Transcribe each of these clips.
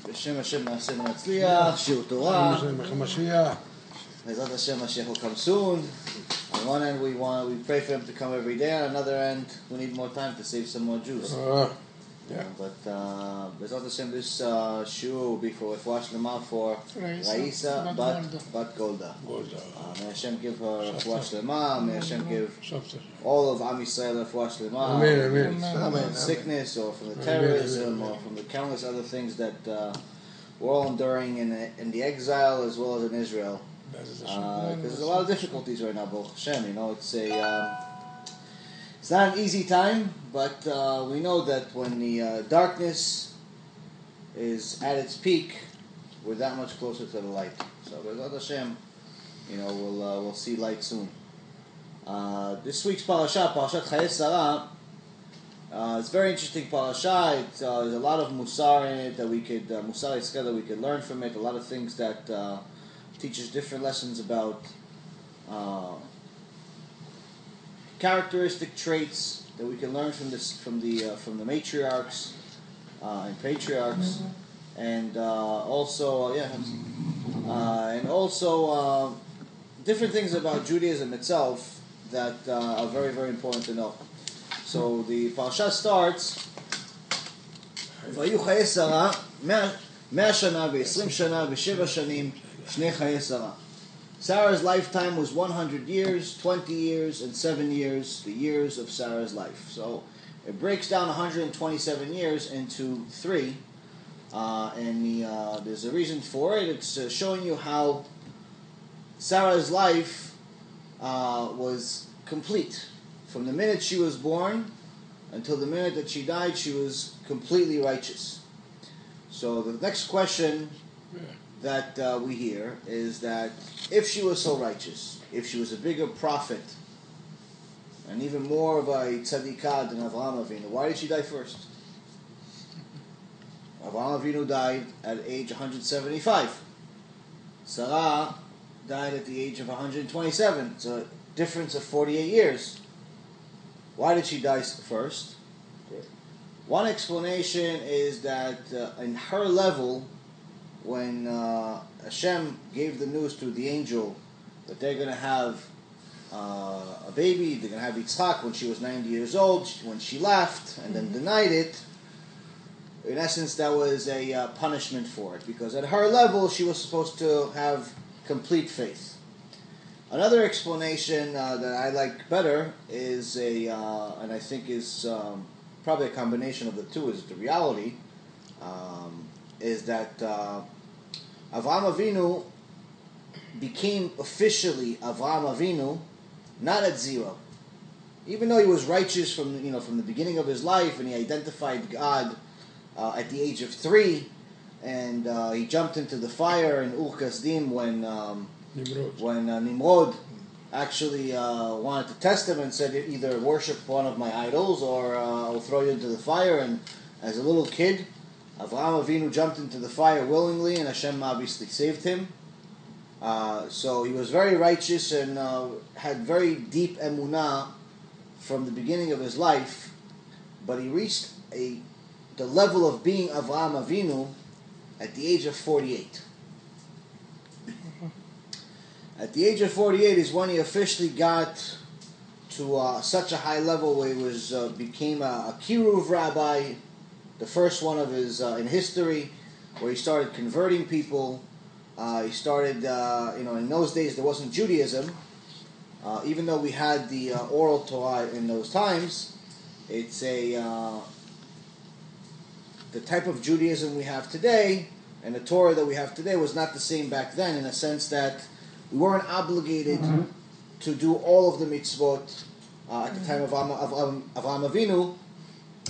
בשם השם נעשה ונצליח, שיעור תורה. Bezrat Hashem, Mashiach will come soon. On one end, we pray for him to come every day. On another end, we need more time to save some more Jews. But Bezrat Hashem, this shiur will be for Refuah Shlema for Raisa Bat Golda. May Hashem give her Refuah Shlema. May Hashem give all of Am Yisrael Refuah Shlema. From sickness or from the terrorism or from the countless other things that we're all enduring in the exile as well as in Israel. Because there's a lot of difficulties right now, Baruch Hashem. You know, it's not an easy time, but we know that when the darkness is at its peak, we're that much closer to the light. So, Bezrat Hashem, you know, we'll see light soon. This week's Parashat Chayei Sarah, it's a very interesting parasha. There's a lot of musar in it that we could learn from it. A lot of things that teaches different lessons about characteristic traits that we can learn from the matriarchs and patriarchs, and also different things about Judaism itself that are very, very important to know. So the parasha starts. Vayu Chayei Sarah 100 שנה ו20 שנה ו7 שנים שני חיי שרה. Sarah's lifetime was 100 years, 20 years, and 7 years, the years of Sarah's life. So it breaks down 127 years into 3, and there's a reason for it. It's showing you how Sarah's life was complete. From the minute she was born until the minute that she died, she was completely righteous. So the next question that we hear is that if she was so righteous, if she was a bigger prophet, and even more of a tzadikah than Avraham Avinu, why did she die first? Avraham Avinu died at age 175. Sarah died at the age of 127. It's a difference of 48 years. Why did she die first? One explanation is that in her level, when Hashem gave the news to the angel that they're going to have a baby, they're going to have Yitzchak when she was 90 years old, when she left and then denied it, in essence that was a punishment for it, because at her level she was supposed to have complete faith. Another explanation that I like better is and I think is probably a combination of the two, is the reality, is that Avraham Avinu became officially Avraham Avinu not at 0. Even though he was righteous from the beginning of his life, and he identified God at the age of 3, and he jumped into the fire in Ur Kasdim when Nimrod actually wanted to test him and said, either worship one of my idols or I'll throw you into the fire. And as a little kid, Avraham Avinu jumped into the fire willingly, and Hashem obviously saved him. So he was very righteous and had very deep emunah from the beginning of his life, but he reached the level of being Avraham Avinu at the age of 48. At the age of 48 is when he officially got to such a high level where he became a kiruv rabbi, the first one of his in history, where he started converting people. He started, in those days there wasn't Judaism, even though we had the oral Torah in those times. It's the type of Judaism we have today, and the Torah that we have today was not the same back then, in a sense that we weren't obligated to do all of the mitzvot at the time of Avraham Avinu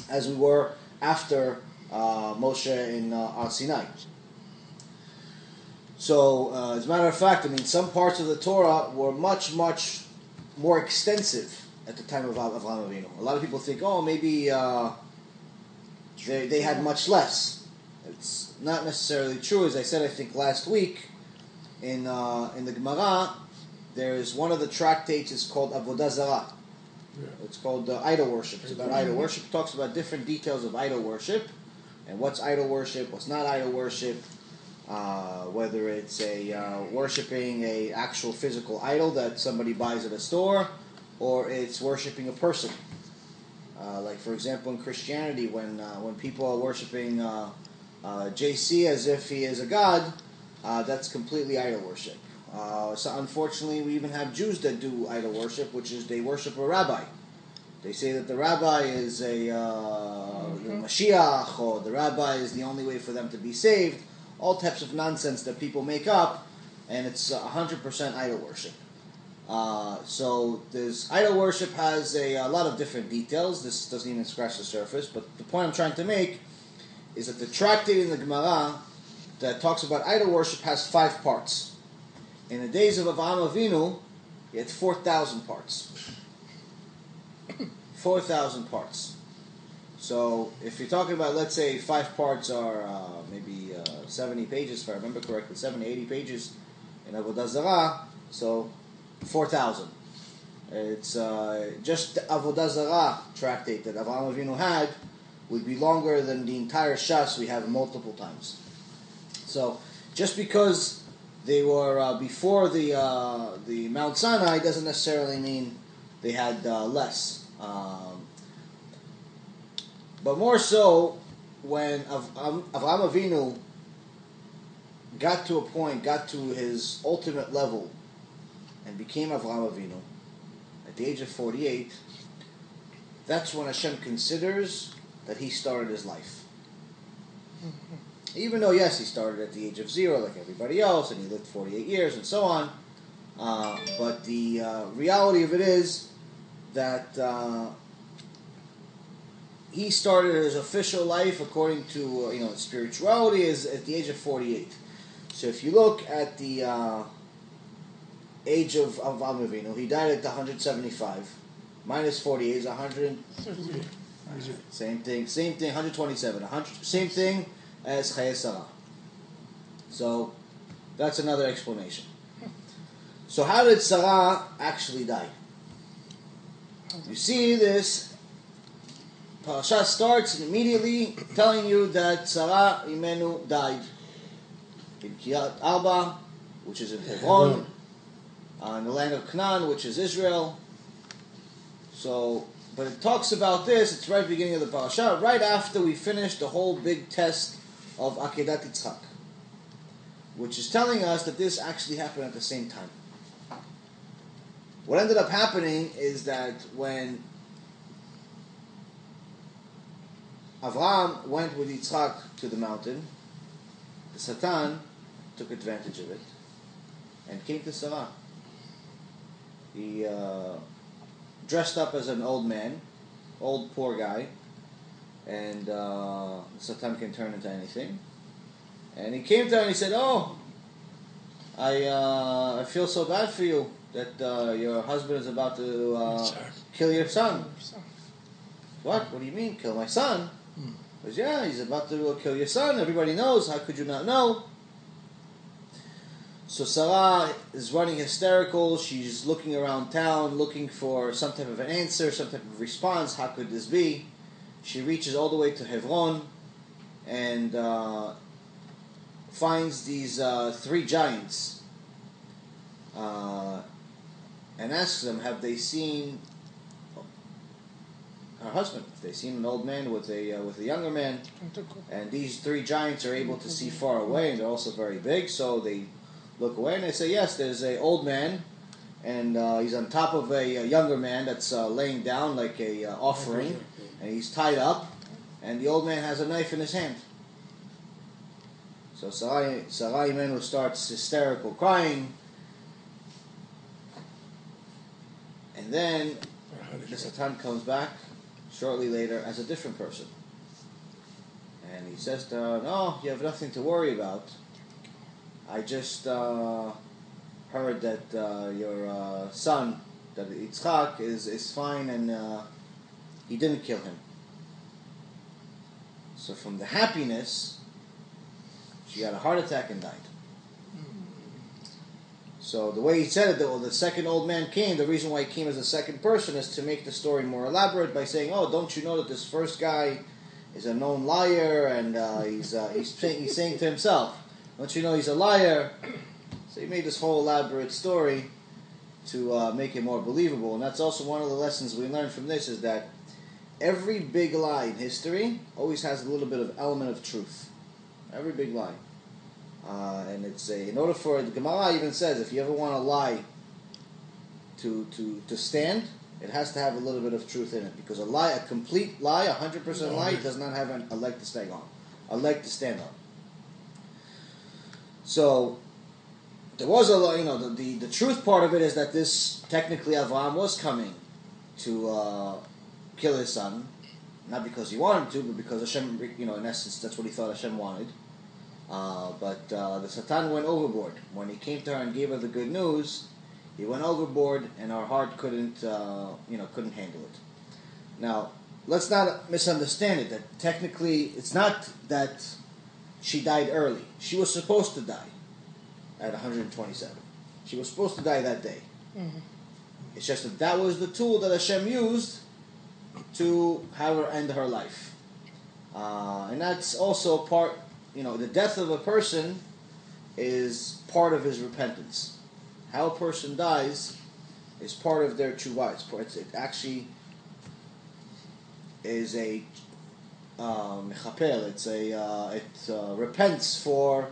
as we were after Moshe in Har Sinai. So, as a matter of fact, some parts of the Torah were much, much more extensive at the time of Avraham Avinu. A lot of people think, maybe they had much less. It's not necessarily true. As I said, I think last week, in the Gemara, there is one of the tractates is called Avodah Zarah. It's called idol worship. It's about idol worship. It talks about different details of idol worship. and what's idol worship, what's not idol worship, whether it's worshiping a actual physical idol that somebody buys at a store, or it's worshiping a person. Like for example, in Christianity, when people are worshiping JC as if he is a god, that's completely idol worship. So unfortunately, we even have Jews that do idol worship, which is they worship a rabbi. They say that the rabbi is the Mashiach, or the rabbi is the only way for them to be saved. All types of nonsense that people make up, and it's 100% idol worship. So this idol worship has a lot of different details. This doesn't even scratch the surface, but the point I'm trying to make is that the tractate in the Gemara that talks about idol worship has 5 parts. In the days of Avraham Avinu, he had 4,000 parts. 4,000 parts. So if you're talking about, let's say, 5 parts are maybe 70 pages, if I remember correctly, 70, 80 pages in Avodah Zarah, so 4,000. It's just the Avodah Zarah tractate that Avraham Avinu had would be longer than the entire Shas we have multiple times. So just because they were before the Mount Sinai doesn't necessarily mean they had less. But more so, when Avraham Avinu got to a point, got to his ultimate level, and became Avraham Avinu, at the age of 48, that's when Hashem considers that he started his life. Even though, yes, he started at the age of 0 like everybody else, and he lived 48 years and so on, but the reality of it is that he started his official life according to spirituality is at the age of 48. So if you look at the age of Avraham Avinu, he died at 175. Minus 48 is 100. Same thing. 127. Same thing as Chayei. So that's another explanation. So how did Sarah actually die? You see this. Parashat starts immediately telling you that Sarah Imenu died in Kiryat Arba, which is in Hebron, in the land of Canaan, which is Israel. So, but it talks about this, it's right at the beginning of the parasha, right after we finished the whole big test of Akedat Yitzchak, which is telling us that this actually happened at the same time. What ended up happening is that when Avraham went with Yitzchak to the mountain, the Satan took advantage of it and came to Sarah. He dressed up as an old man, old poor guy, and Satan can turn into anything. And he came to her and he said, "Oh, I feel so bad for you that your husband is about to kill your son." What? What do you mean, kill my son? He goes, "Yeah, he's about to kill your son. Everybody knows. How could you not know?" So Sarah is running hysterical. She's looking around town, looking for some type of an answer, some type of response. How could this be? She reaches all the way to Hebron and finds these 3 giants and asks them, have they seen her husband? Have they seen an old man with a younger man? And these 3 giants are able to see far away, and they're also very big, so they look away and they say, yes, there's an old man, and he's on top of a younger man that's laying down like a offering, and he's tied up, and the old man has a knife in his hand. So Sarah Imenu starts hysterical crying, and then the Satan comes back shortly later as a different person. And he says to her, "No, you have nothing to worry about. I just heard that your son, that Yitzchak, is fine and he didn't kill him." So from the happiness, she got a heart attack and died. So the way he said it, the second old man came, the reason why he came as a second person is to make the story more elaborate by saying, "Oh, don't you know that this first guy is a known liar, and he's saying to himself, "Don't you know he's a liar?" So he made this whole elaborate story to make it more believable. And that's also one of the lessons we learn from this, is that every big lie in history always has a little bit of element of truth. Every big lie. And it's in order for the Gemara even says, if you ever want a lie to stand, it has to have a little bit of truth in it, because a complete lie, 100% lie, does not have a leg to stand on. So there was the truth part of it is that this technically Avraham was coming to kill his son, not because he wanted to, but because Hashem, in essence, that's what he thought Hashem wanted. But the Satan went overboard when he came to her and gave her the good news. He went overboard, and our heart couldn't handle it. Now, let's not misunderstand it. That technically, it's not that she died early. She was supposed to die at 127. She was supposed to die that day. Mm-hmm. It's just that was the tool that Hashem used to have her end her life, and that's also part. The death of a person is part of his repentance. How a person dies is part of their tshuva. It actually is a mechapel. It repents for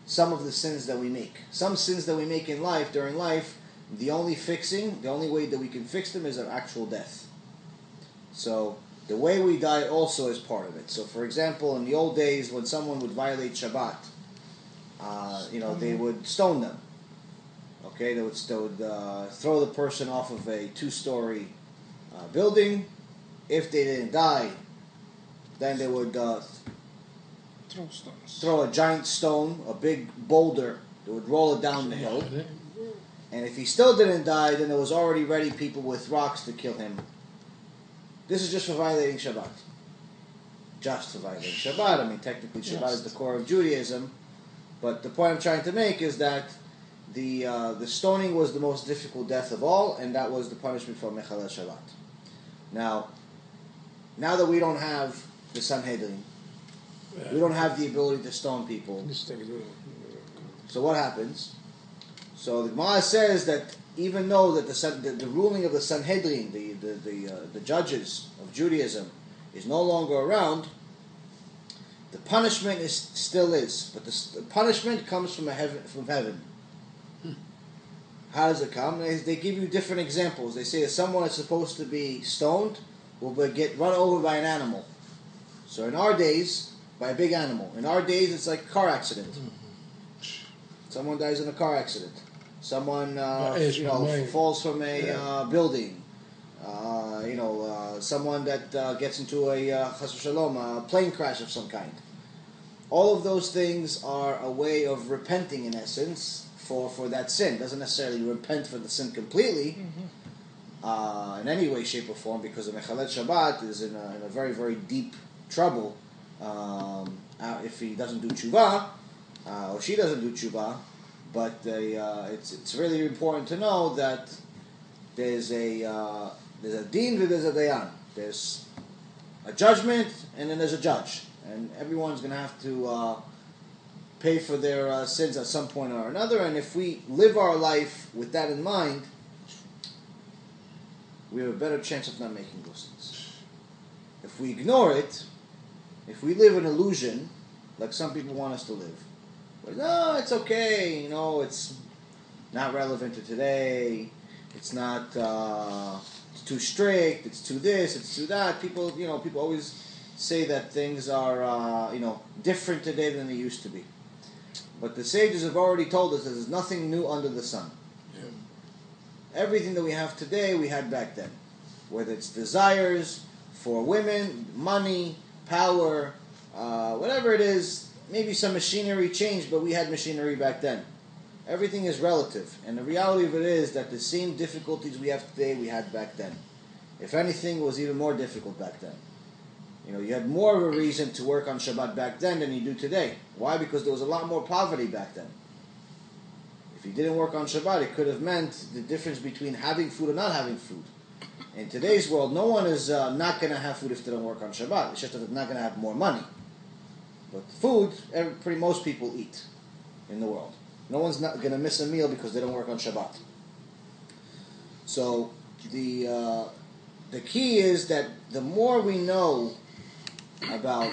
some of the sins that we make. Some sins that we make during life, the only way that we can fix them is an actual death. So the way we die also is part of it. So, for example, in the old days, when someone would violate Shabbat, they would stone them. Okay, they would throw the person off of a 2-story building. If they didn't die, then they would throw a giant stone, a big boulder. They would roll it down the hill. And if he still didn't die, then there was already ready people with rocks to kill him. This is just for violating Shabbat. Just for violating Shabbat. I mean, technically Shabbat is the core of Judaism. But the point I'm trying to make is that the stoning was the most difficult death of all, and that was the punishment for Mechalel Shabbat. Now that we don't have the Sanhedrin, we don't have the ability to stone people. So what happens? So the Gemara says that even though that the ruling of the Sanhedrin, the judges of Judaism, is no longer around, the punishment still is. But the punishment comes from heaven. How does it come? They give you different examples. They say that someone is supposed to be stoned will get run over by an animal. So in our days, by a big animal. In our days, it's like a car accident. Someone dies in a car accident. Someone falls from a building. Someone that gets into a chas v'shalom, a plane crash of some kind. All of those things are a way of repenting, in essence, for that sin. Doesn't necessarily repent for the sin completely, in any way, shape, or form, because the Mechalel Shabbat is in a very, very deep trouble if he doesn't do tshuva, or she doesn't do tshuva. But it's really important to know that there's a din and there's a dayan. There's a judgment and then there's a judge, and everyone's going to have to pay for their sins at some point or another. And if we live our life with that in mind, we have a better chance of not making those sins. If we ignore it, if we live an illusion, like some people want us to live, no, it's okay, it's not relevant to today, it's not, it's too strict, it's too this, it's too that. People always say that things are, different today than they used to be. But the sages have already told us that there's nothing new under the sun. Yeah. Everything that we have today, we had back then. Whether it's desires for women, money, power, whatever it is. Maybe some machinery changed, but we had machinery back then. Everything is relative. And the reality of it is that the same difficulties we have today, we had back then. If anything, it was even more difficult back then. You had more of a reason to work on Shabbat back then than you do today. Why? Because there was a lot more poverty back then. If you didn't work on Shabbat, it could have meant the difference between having food or not having food. In today's world, no one is not going to have food if they don't work on Shabbat. It's just that they're not going to have more money. But food, most people eat in the world. No one's not going to miss a meal because they don't work on Shabbat. So the key is that the more we know about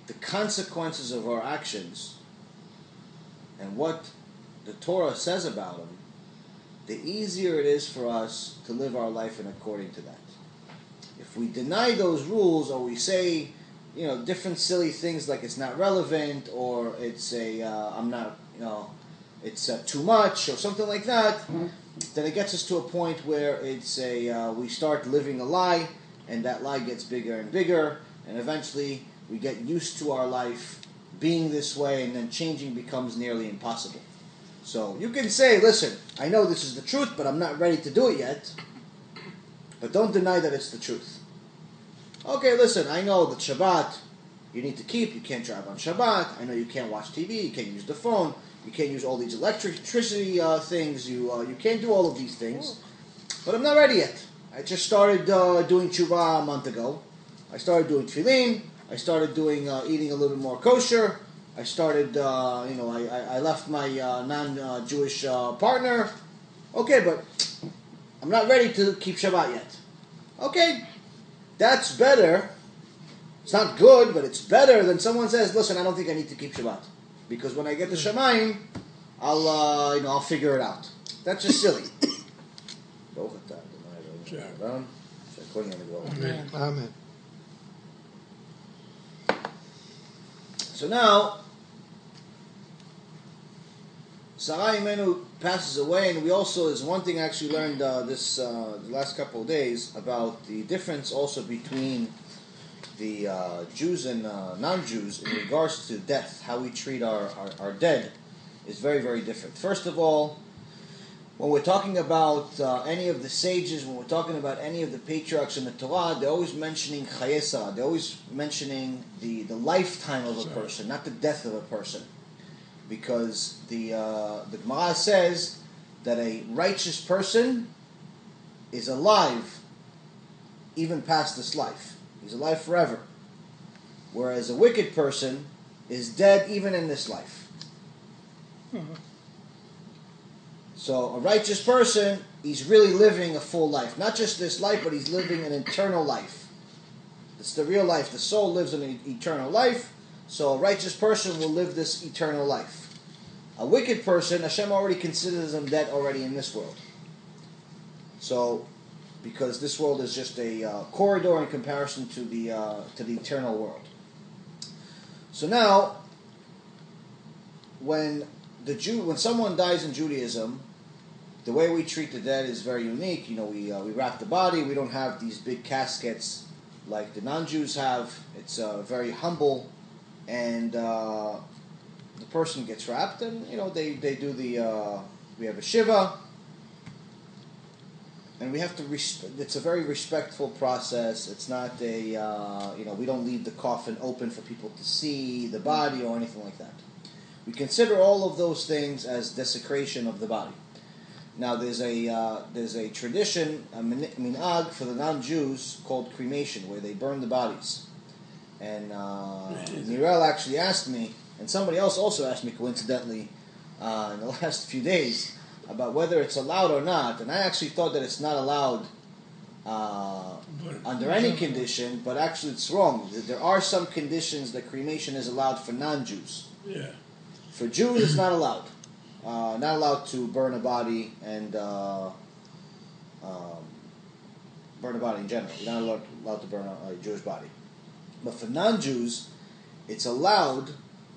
the consequences of our actions and what the Torah says about them, the easier it is for us to live our life in according to that. If we deny those rules, or we say, different silly things like it's not relevant, or it's it's too much, or something like that, then it gets us to a point where we start living a lie, and that lie gets bigger and bigger, and eventually we get used to our life being this way, and then changing becomes nearly impossible. So you can say, listen, I know this is the truth, but I'm not ready to do it yet. But don't deny that it's the truth. Okay, listen, I know that Shabbat you need to keep. You can't drive on Shabbat. I know you can't watch TV. You can't use the phone. You can't use all these electricity things. You can't do all of these things. But I'm not ready yet. I just started doing tshuva a month ago. I started doing tefillin. I started doing eating a little bit more kosher. I started, I left my non-Jewish partner. Okay, but I'm not ready to keep Shabbat yet. Okay, that's better. It's not good, but it's better than someone says, listen, I don't think I need to keep Shabbat. Because when I get to Shamayim, I'll figure it out. That's just silly. Amen. So now, Sarah Imenu passes away, and we also, there's one thing I actually learned the last couple of days about the difference also between the Jews and non-Jews in regards to death. How we treat our dead is very, very different. First of all, when we're talking about any of the sages, when we're talking about any of the patriarchs in the Torah, they're always mentioning Chayei. They're always mentioning the lifetime of a person, not the death of a person. Because the Gemara says that a righteous person is alive even past this life. He's alive forever. Whereas a wicked person is dead even in this life. Mm-hmm. So a righteous person, he's really living a full life. Not just this life, but he's living an eternal life. It's the real life. The soul lives an eternal life. So a righteous person will live this eternal life. A wicked person, Hashem already considers him dead already in this world. So, because this world is just a corridor in comparison to the eternal world. So now, when someone dies in Judaism, the way we treat the dead is very unique. We wrap the body. We don't have these big caskets like the non-Jews have. It's very humble, and the person gets wrapped, and they do we have a shiva, and we have to it's a very respectful process. It's not we don't leave the coffin open for people to see the body or anything like that. We consider all of those things as desecration of the body. Now there's a tradition, a minhag for the non-Jews called cremation, where they burn the bodies. And Nirel actually asked me, and somebody else also asked me coincidentally in the last few days about whether it's allowed or not. And I actually thought that it's not allowed under any condition, but actually it's wrong. There are some conditions that cremation is allowed for non-Jews. Yeah. For Jews, it's not allowed. Not allowed to burn a body and burn a body in general. You're not allowed to burn a Jewish body. But for non-Jews, it's allowed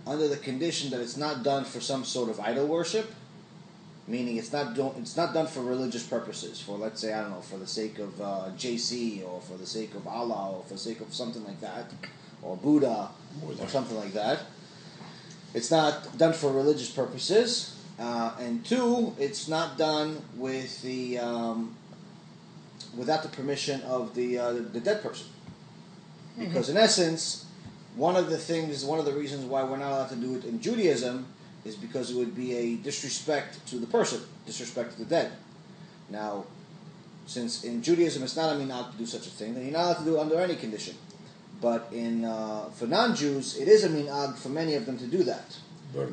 under the condition that it's not done for some sort of idol worship, meaning it's not done for religious purposes, for, let's say, I don't know, for the sake of JC, or for the sake of Allah, or for the sake of something like that, or Buddha, or something like that. It's not done for religious purposes. And two, it's not done with without the permission of the dead person. Because in essence, one of the reasons why we're not allowed to do it in Judaism is because it would be a disrespect to the person, disrespect to the dead. Now, since in Judaism it's not a minhag to do such a thing, then you're not allowed to do it under any condition. But for non-Jews, it is a minhag for many of them to do that.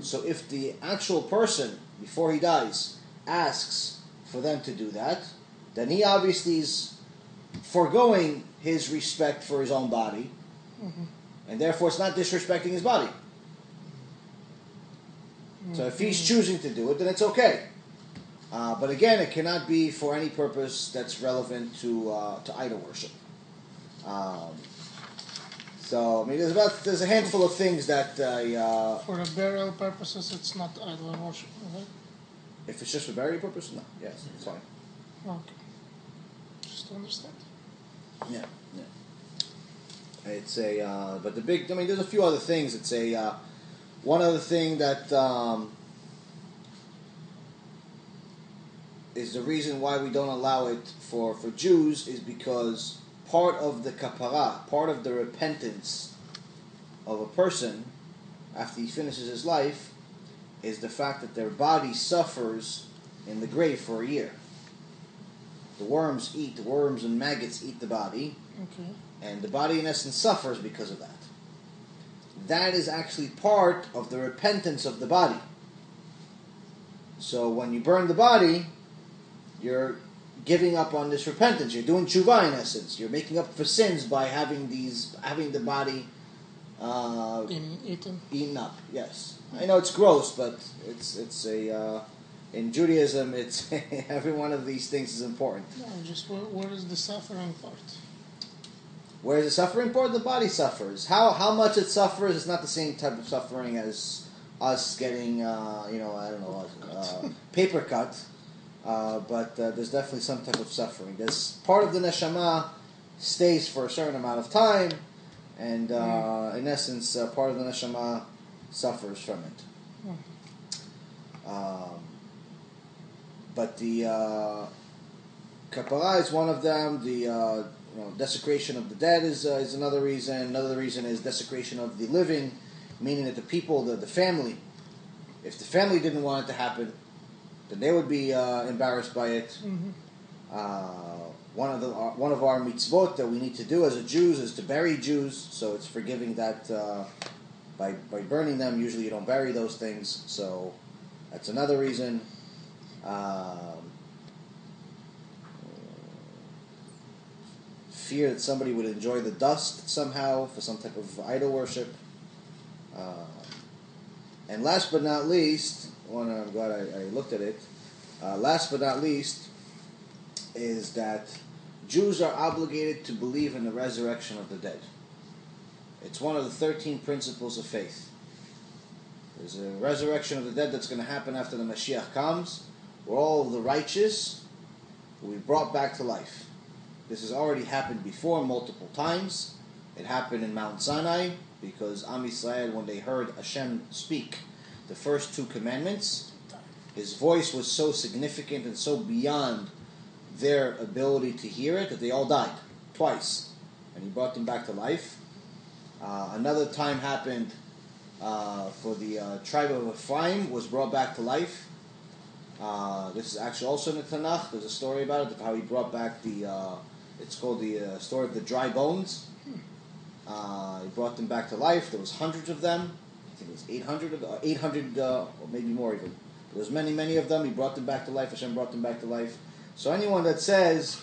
So if the actual person, before he dies, asks for them to do that, then he obviously is foregoing his respect for his own body, and therefore it's not disrespecting his body. So if he's choosing to do it, then it's okay. But again, it cannot be for any purpose that's relevant to idol worship. So I mean, there's a handful of things that for the burial purposes, it's not idol worship, right? If it's just for burial purpose, no. Yes, it's fine. Okay. Just to understand. Yeah. It's but the big. I mean, there's a few other things. It's one other thing that is the reason why we don't allow it for Jews is because part of the kapara, part of the repentance of a person after he finishes his life is the fact that their body suffers in the grave for a year. The worms and maggots eat the body, and the body in essence suffers because of that. That is actually part of the repentance of the body. So when you burn the body, you're giving up on this repentance. You're doing tshuva in essence. You're making up for sins by having the body eaten up. Yes, I know it's gross, but it's in Judaism, it's every one of these things is important. No, just where is the suffering part? Where is the suffering part? The body suffers. How much it suffers is not the same type of suffering as us getting paper cut. But there's definitely some type of suffering. There's part of the neshama stays for a certain amount of time, and in essence, part of the neshama suffers from it. But the kapara is one of them. The desecration of the dead is another reason. Another reason is desecration of the living, meaning that the people, the family, if the family didn't want it to happen, then they would be embarrassed by it. One of our mitzvot that we need to do as a Jews is to bury Jews, so it's forgiving that by burning them. Usually you don't bury those things, so that's another reason. Fear that somebody would enjoy the dust somehow for some type of idol worship. And last but not least, I'm glad I looked at it. Last but not least is that Jews are obligated to believe in the resurrection of the dead. It's one of the 13 principles of faith. There's a resurrection of the dead that's going to happen after the Mashiach comes, where all of the righteous will be brought back to life. This has already happened before multiple times. It happened in Mount Sinai because Am Yisrael, when they heard Hashem speak the first 2 commandments, his voice was so significant and so beyond their ability to hear it that they all died twice, and he brought them back to life. Another time happened for the tribe of Ephraim was brought back to life. This is actually also in the Tanakh. There's a story about it, how he brought back it's called the story of the dry bones. He brought them back to life. There was hundreds of them. I think it was 800 or maybe more even. There was many of them. He brought them back to life. Hashem brought them back to life. So anyone that says,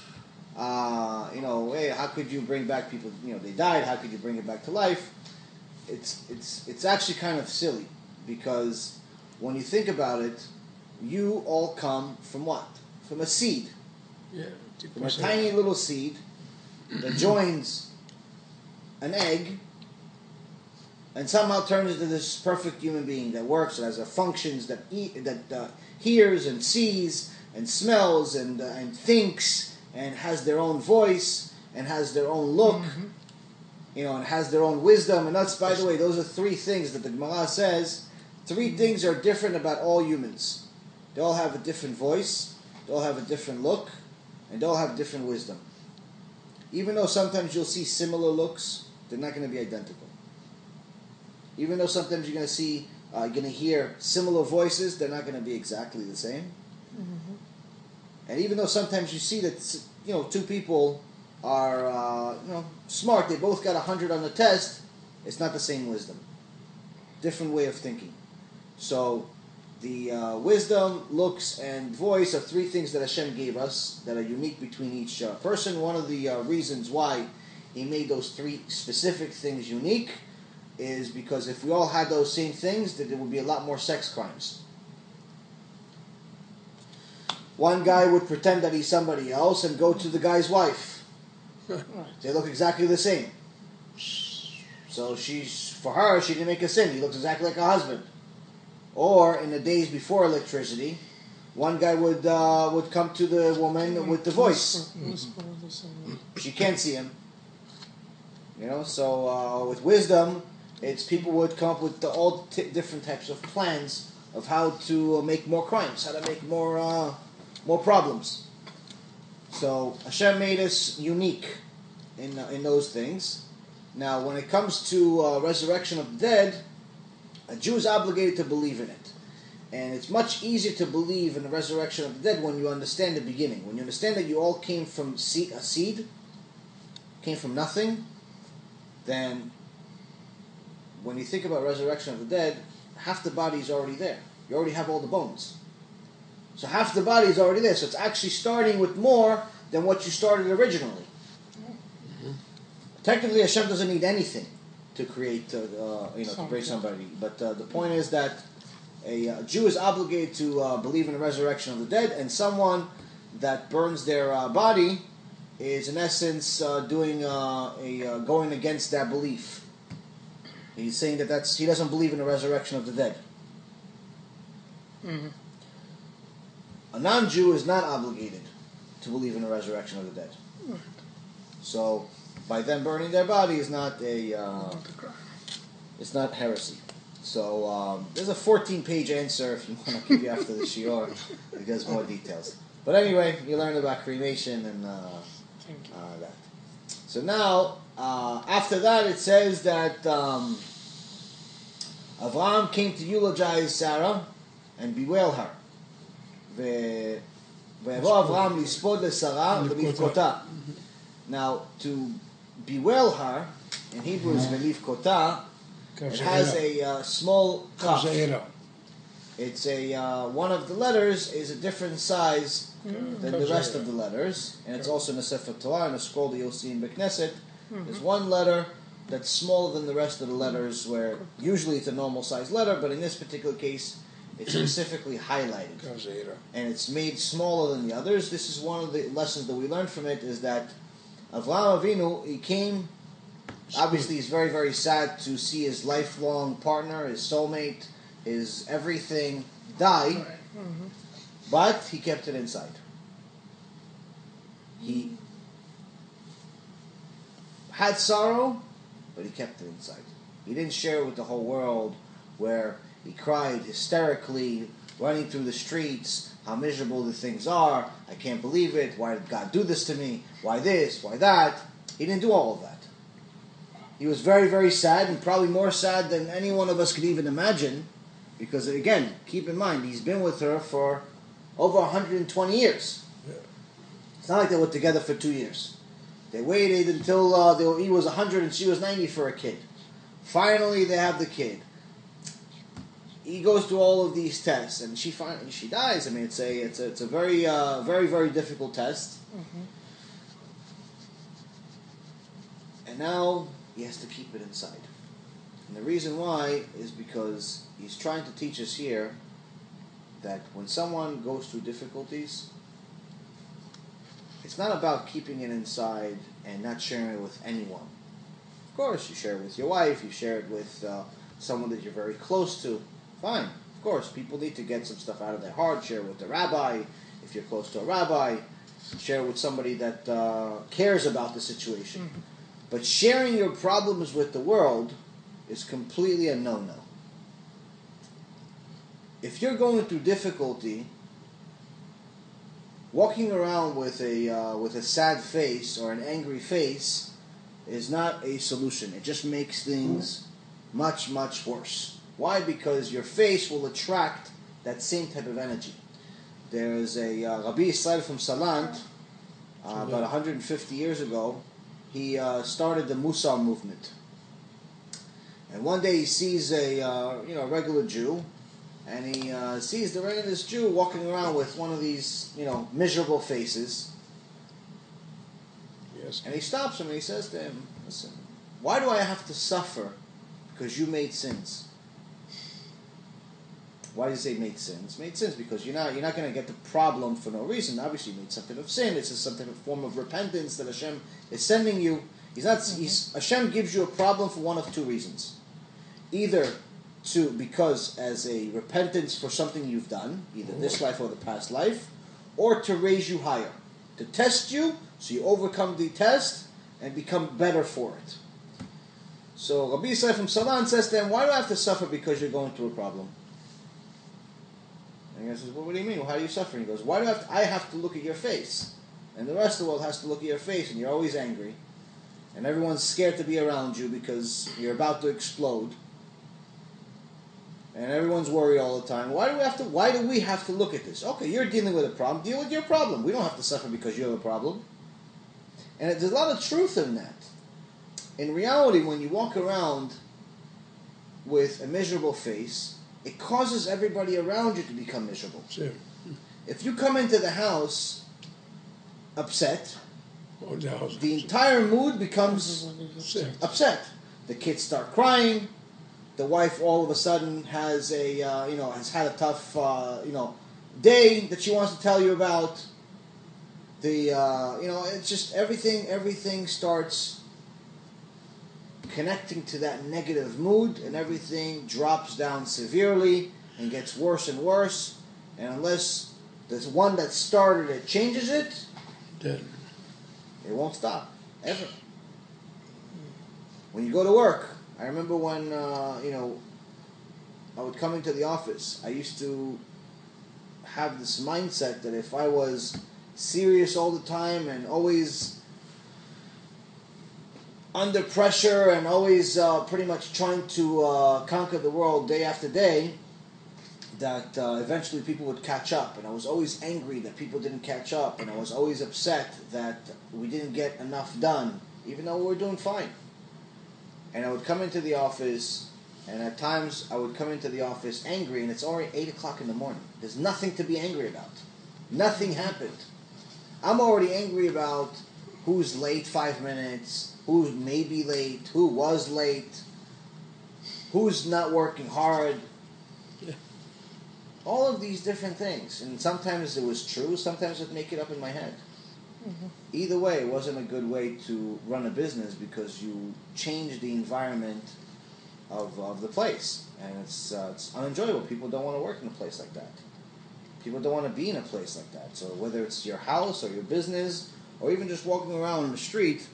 hey, how could you bring back people? They died. How could you bring it back to life? It's actually kind of silly, because when you think about it, you all come from what? From a seed. Yeah. From a tiny little seed that joins an egg and somehow turns into this perfect human being that works, that has functions, that hears and sees and smells and thinks and has their own voice and has their own look, and has their own wisdom. And that's, by the way, those are 3 things that the Gemara says. 3 things are different about all humans. They all have a different voice, they all have a different look, and they all have different wisdom. Even though sometimes you'll see similar looks, they're not going to be identical. Even though sometimes you're going to hear similar voices, they're not going to be exactly the same. And even though sometimes you see that, two people are smart, they both got 100 on the test, it's not the same wisdom. Different way of thinking. So the wisdom, looks, and voice are three things that Hashem gave us that are unique between each person. One of the reasons why He made those three specific things unique is because if we all had those same things, then there would be a lot more sex crimes. One guy would pretend that he's somebody else and go to the guy's wife. They look exactly the same. So for her, she didn't make a sin. He looks exactly like her husband. Or in the days before electricity, one guy would come to the woman with the voice. She can't see him. So with wisdom, it's people would come up with all different types of plans of how to make more crimes, how to make more problems. So Hashem made us unique in those things. Now, when it comes to resurrection of the dead, a Jew is obligated to believe in it. And it's much easier to believe in the resurrection of the dead when you understand the beginning. When you understand that you all came from a seed, came from nothing, then when you think about resurrection of the dead, half the body is already there. You already have all the bones. So half the body is already there. So it's actually starting with more than what you started originally. Mm-hmm. Technically, Hashem doesn't need anything to create, to create somebody. But the point is that a Jew is obligated to believe in the resurrection of the dead, and someone that burns their body is in essence doing going against that belief. He's saying that he doesn't believe in the resurrection of the dead. Mm-hmm. A non-Jew is not obligated to believe in the resurrection of the dead. Right. So, by them burning their body is not it's not heresy. So, there's a 14-page answer if you want to give you after the Shiur. It gives more details. But anyway, you learn about cremation and that. So now, after that, it says that Avraham came to eulogize Sarah and bewail her. ויבוא אברהם לספוד לשרה ולבכותה. Now, to bewail her, in Hebrew is ולבכותה, it has a small kaf. It's one of the letters is a different size than the rest of the letters, and it's also in the Sefer Torah, in a scroll that you'll see in Beknesset. There's one letter that's smaller than the rest of the letters, where usually it's a normal size letter, but in this particular case, it's specifically highlighted. And it's made smaller than the others. This is one of the lessons that we learned from it, is that Avraham Avinu, he came, obviously he's very, very sad to see his lifelong partner, his soulmate, his everything die, but he kept it inside. He had sorrow, but he kept it inside. He didn't share it with the whole world, where he cried hysterically, running through the streets, how miserable the things are, I can't believe it, why did God do this to me, why this, why that. He didn't do all of that. He was very, very sad, and probably more sad than any one of us could even imagine, because again, keep in mind, he's been with her for over 120 years. It's not like they were together for 2 years. They waited until he was 100 and she was 90 for a kid. Finally, they have the kid. He goes through all of these tests, and she dies. I mean, it's a very very, very difficult test. And now he has to keep it inside. And the reason why is because he's trying to teach us here that when someone goes through difficulties, it's not about keeping it inside and not sharing it with anyone. Of course, you share it with your wife, you share it with someone that you're very close to. Fine. Of course, people need to get some stuff out of their heart. Share it with the rabbi, if you're close to a rabbi. Share it with somebody that cares about the situation. But sharing your problems with the world is completely a no-no. If you're going through difficulty, walking around with a sad face or an angry face is not a solution. It just makes things much, much worse. Why? Because your face will attract that same type of energy. There's a Rabbi Israel from Salant. about 150 years ago, he started the Musar movement. And one day he sees a regular Jew, and he sees this Jew walking around with one of these miserable faces. Yes. And he stops him and he says to him, "Listen, why do I have to suffer because you made sins?" Why does he say made sins? Made sins because you're not going to get the problem for no reason. Obviously, you made something of sin. It's some type of form of repentance that Hashem is sending you. Hashem gives you a problem for one of two reasons: either because as a repentance for something you've done, either this life or the past life, or to raise you higher, to test you so you overcome the test and become better for it. So Rabbi Yisrael from Salan says to him, "Why do I have to suffer because you're going through a problem?" And he says, "Well, what do you mean? Well, how are you suffering?" He goes, "Why do I have to look at your face? And the rest of the world has to look at your face, and you're always angry. And everyone's scared to be around you because you're about to explode. And everyone's worried all the time. Why do we have to look at this? Okay, you're dealing with a problem. Deal with your problem. We don't have to suffer because you have a problem." And there's a lot of truth in that. In reality, when you walk around with a miserable face, it causes everybody around you to become miserable. Sure. If you come into the house upset, The the entire mood becomes upset. The kids start crying. The wife all of a sudden has has had a tough day that she wants to tell you about. It's just everything starts connecting to that negative mood, and everything drops down severely and gets worse and worse. And unless there's one that started it changes it, Then it won't stop ever. When you go to work, I remember when I would come into the office, I used to have this mindset that if I was serious all the time and always under pressure and always pretty much trying to conquer the world day after day, that eventually people would catch up. And I was always angry that people didn't catch up, and I was always upset that we didn't get enough done, even though we were doing fine. And I would come into the office, and at times I would come into the office angry, and it's already 8 o'clock in the morning. There's nothing to be angry about. Nothing happened. I'm already angry about who's late 5 minutes, who may be late, who was late, who's not working hard. Yeah. All of these different things. And sometimes it was true, sometimes I'd make it up in my head. Mm-hmm. Either way, it wasn't a good way to run a business because you change the environment of the place. And it's unenjoyable. People don't want to work in a place like that. People don't want to be in a place like that. So whether it's your house or your business or even just walking around in the street,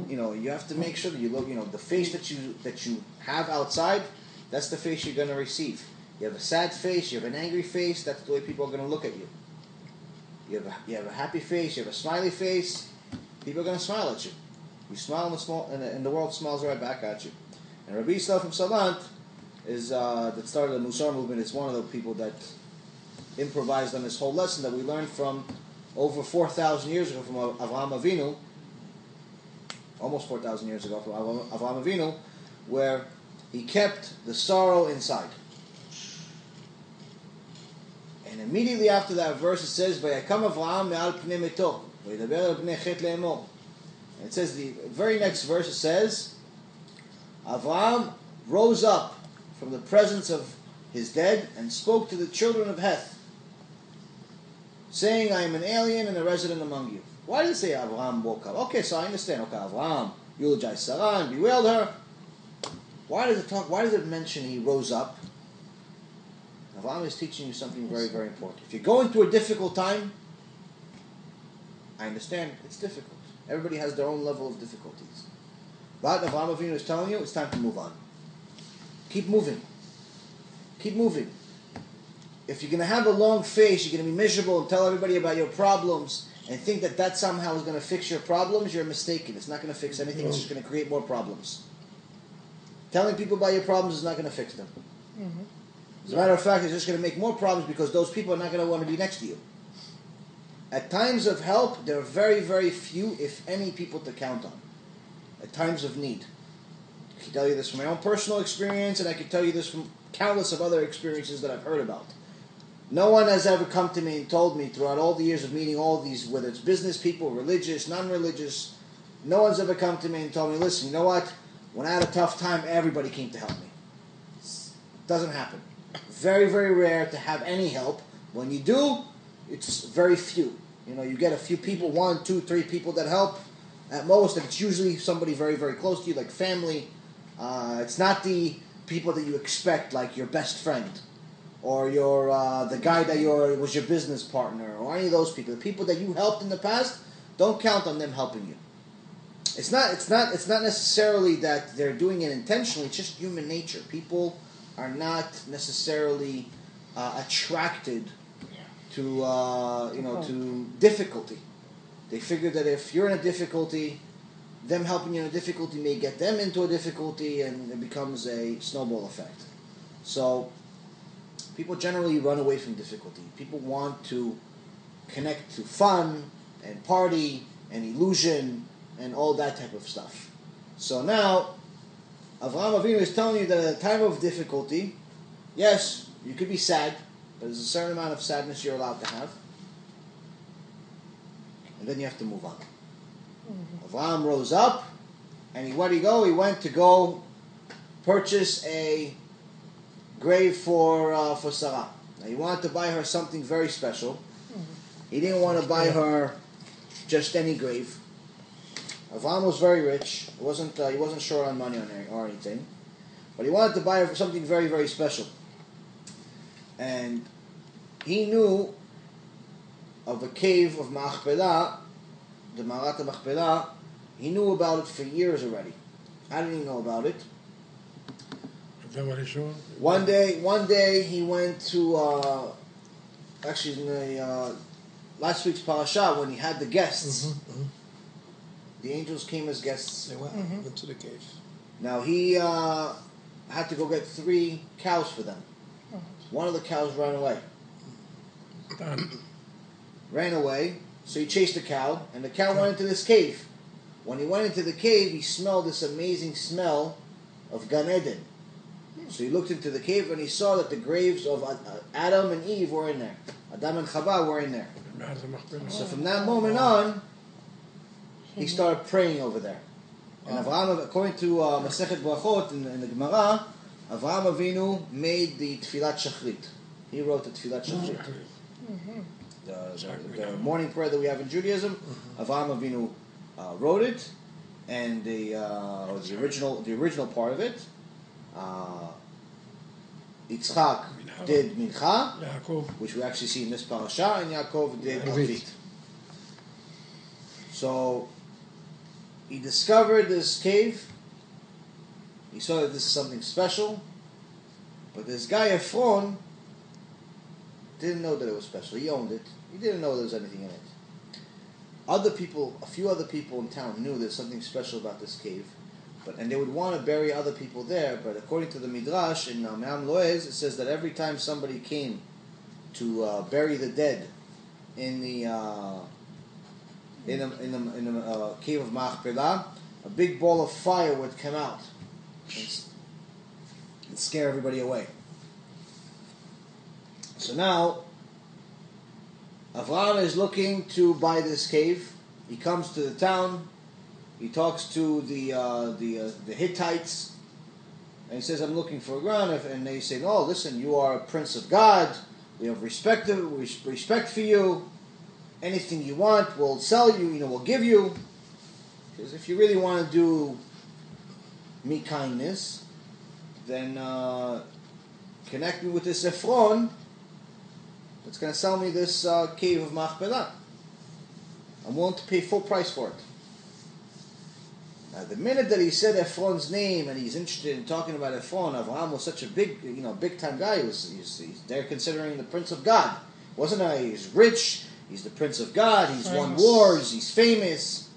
you have to make sure that you look, the face that you have outside, that's the face you're going to receive. You have a sad face, you have an angry face, that's the way people are going to look at you. You have a happy face, you have a smiley face, people are going to smile at you. You smile and the world smiles right back at you. And Rabbi Yisrael from Salant that started the Musar movement, is one of the people that improvised on this whole lesson that we learned from over 4,000 years ago from Avraham Avinu, almost 4,000 years ago from Avraham Avinu, where he kept the sorrow inside. And immediately after that verse it says, "Vayakam Avraham me'al pnei meto, vaydaber al pnei chet le'emor." And it says, the very next verse it says, Avraham rose up from the presence of his dead and spoke to the children of Heth, saying, "I am an alien and a resident among you." Why does it say Avraham woke up? Okay, so I understand. Okay, Avraham eulogized Sarah and bewailed her. Why does it mention he rose up? Avraham is teaching you something very, very important. If you're going through a difficult time, I understand it's difficult. Everybody has their own level of difficulties. But Avraham Avinu is telling you it's time to move on. Keep moving. Keep moving. If you're going to have a long face, you're going to be miserable and tell everybody about your problems and think that somehow is going to fix your problems, you're mistaken. It's not going to fix anything. It's just going to create more problems. Telling people about your problems is not going to fix them. Mm-hmm. As a matter of fact, it's just going to make more problems because those people are not going to want to be next to you. At times of help, there are very, very few, if any, people to count on. At times of need. I can tell you this from my own personal experience, and I can tell you this from countless of other experiences that I've heard about. No one has ever come to me and told me throughout all the years of meeting all of these, whether it's business people, religious, non-religious, no one's ever come to me and told me, listen, you know what? When I had a tough time, everybody came to help me. It doesn't happen. Very, very rare to have any help. When you do, it's very few. You know, you get a few people, 1, 2, 3 people that help at most, and it's usually somebody very, very close to you, like family. It's not the people that you expect, like your best friend, or your the guy that was your business partner, or any of those people. The people that you helped in the past, don't count on them helping you. It's not necessarily that they're doing it intentionally. It's just human nature. People are not necessarily attracted to to difficulty. They figure that if you're in a difficulty, them helping you in a difficulty may get them into a difficulty, and it becomes a snowball effect. So people generally run away from difficulty. People want to connect to fun and party and illusion and all that type of stuff. So now, Avraham Avinu is telling you that at a time of difficulty, yes, you could be sad, but there's a certain amount of sadness you're allowed to have. And then you have to move on. Avraham rose up, and where did he go? He went to go purchase a grave for Sarah. Now, he wanted to buy her something very special. He didn't want to buy her just any grave. Avraham was very rich. He wasn't short on money or anything, but he wanted to buy her for something very, very special. And he knew of a cave of Machpelah, the Marat Machpelah. He knew about it for years already. How did he know about it? One day he went to actually in the last week's Parashat when he had the guests. The angels came as guests. They went to the cave. Now he had to go get 3 cows for them. One of the cows ran away. Ran away, so he chased the cow, and the cow went into this cave. When he went into the cave, he smelled this amazing smell of Gan Eden. So he looked into the cave, and he saw that the graves of Adam and Eve were in there. Adam and Chava were in there. So from that moment on, he started praying over there. And Avraham, according to Masechet Brachot in the Gemara, Avraham Avinu made the Tfilat Shachrit. He wrote the Tfilat Shachrit. The morning prayer that we have in Judaism, Avraham Avinu wrote it, and the original part of it. Yitzchak did Mincha, which we actually see in this parasha, and Yaakov did Avit. So he discovered this cave. He saw that this is something special, but this guy Ephron didn't know that it was special. He owned it. He didn't know there was anything in it. A few other people in town knew there's something special about this cave, and they would want to bury other people there. But according to the Midrash in Me'am Loez, it says that every time somebody came to bury the dead in the cave of Machpelah, a big ball of fire would come out and scare everybody away. So now, Avraham is looking to buy this cave. He comes to the town. He talks to the Hittites, and he says, "I'm looking for ground." And they say, "No, listen, you are a prince of God. We have respect for you. Anything you want, we'll sell you. We'll give you. Because if you really want to do me kindness, then connect me with this Ephron that's going to sell me this cave of Machpelah. I'm willing to pay full price for it." Now, the minute that he said Ephron's name and he's interested in talking about Ephron, Avraham was such a big time guy. They're considering the Prince of God. He's rich. He's the Prince of God. He's won wars. He's famous.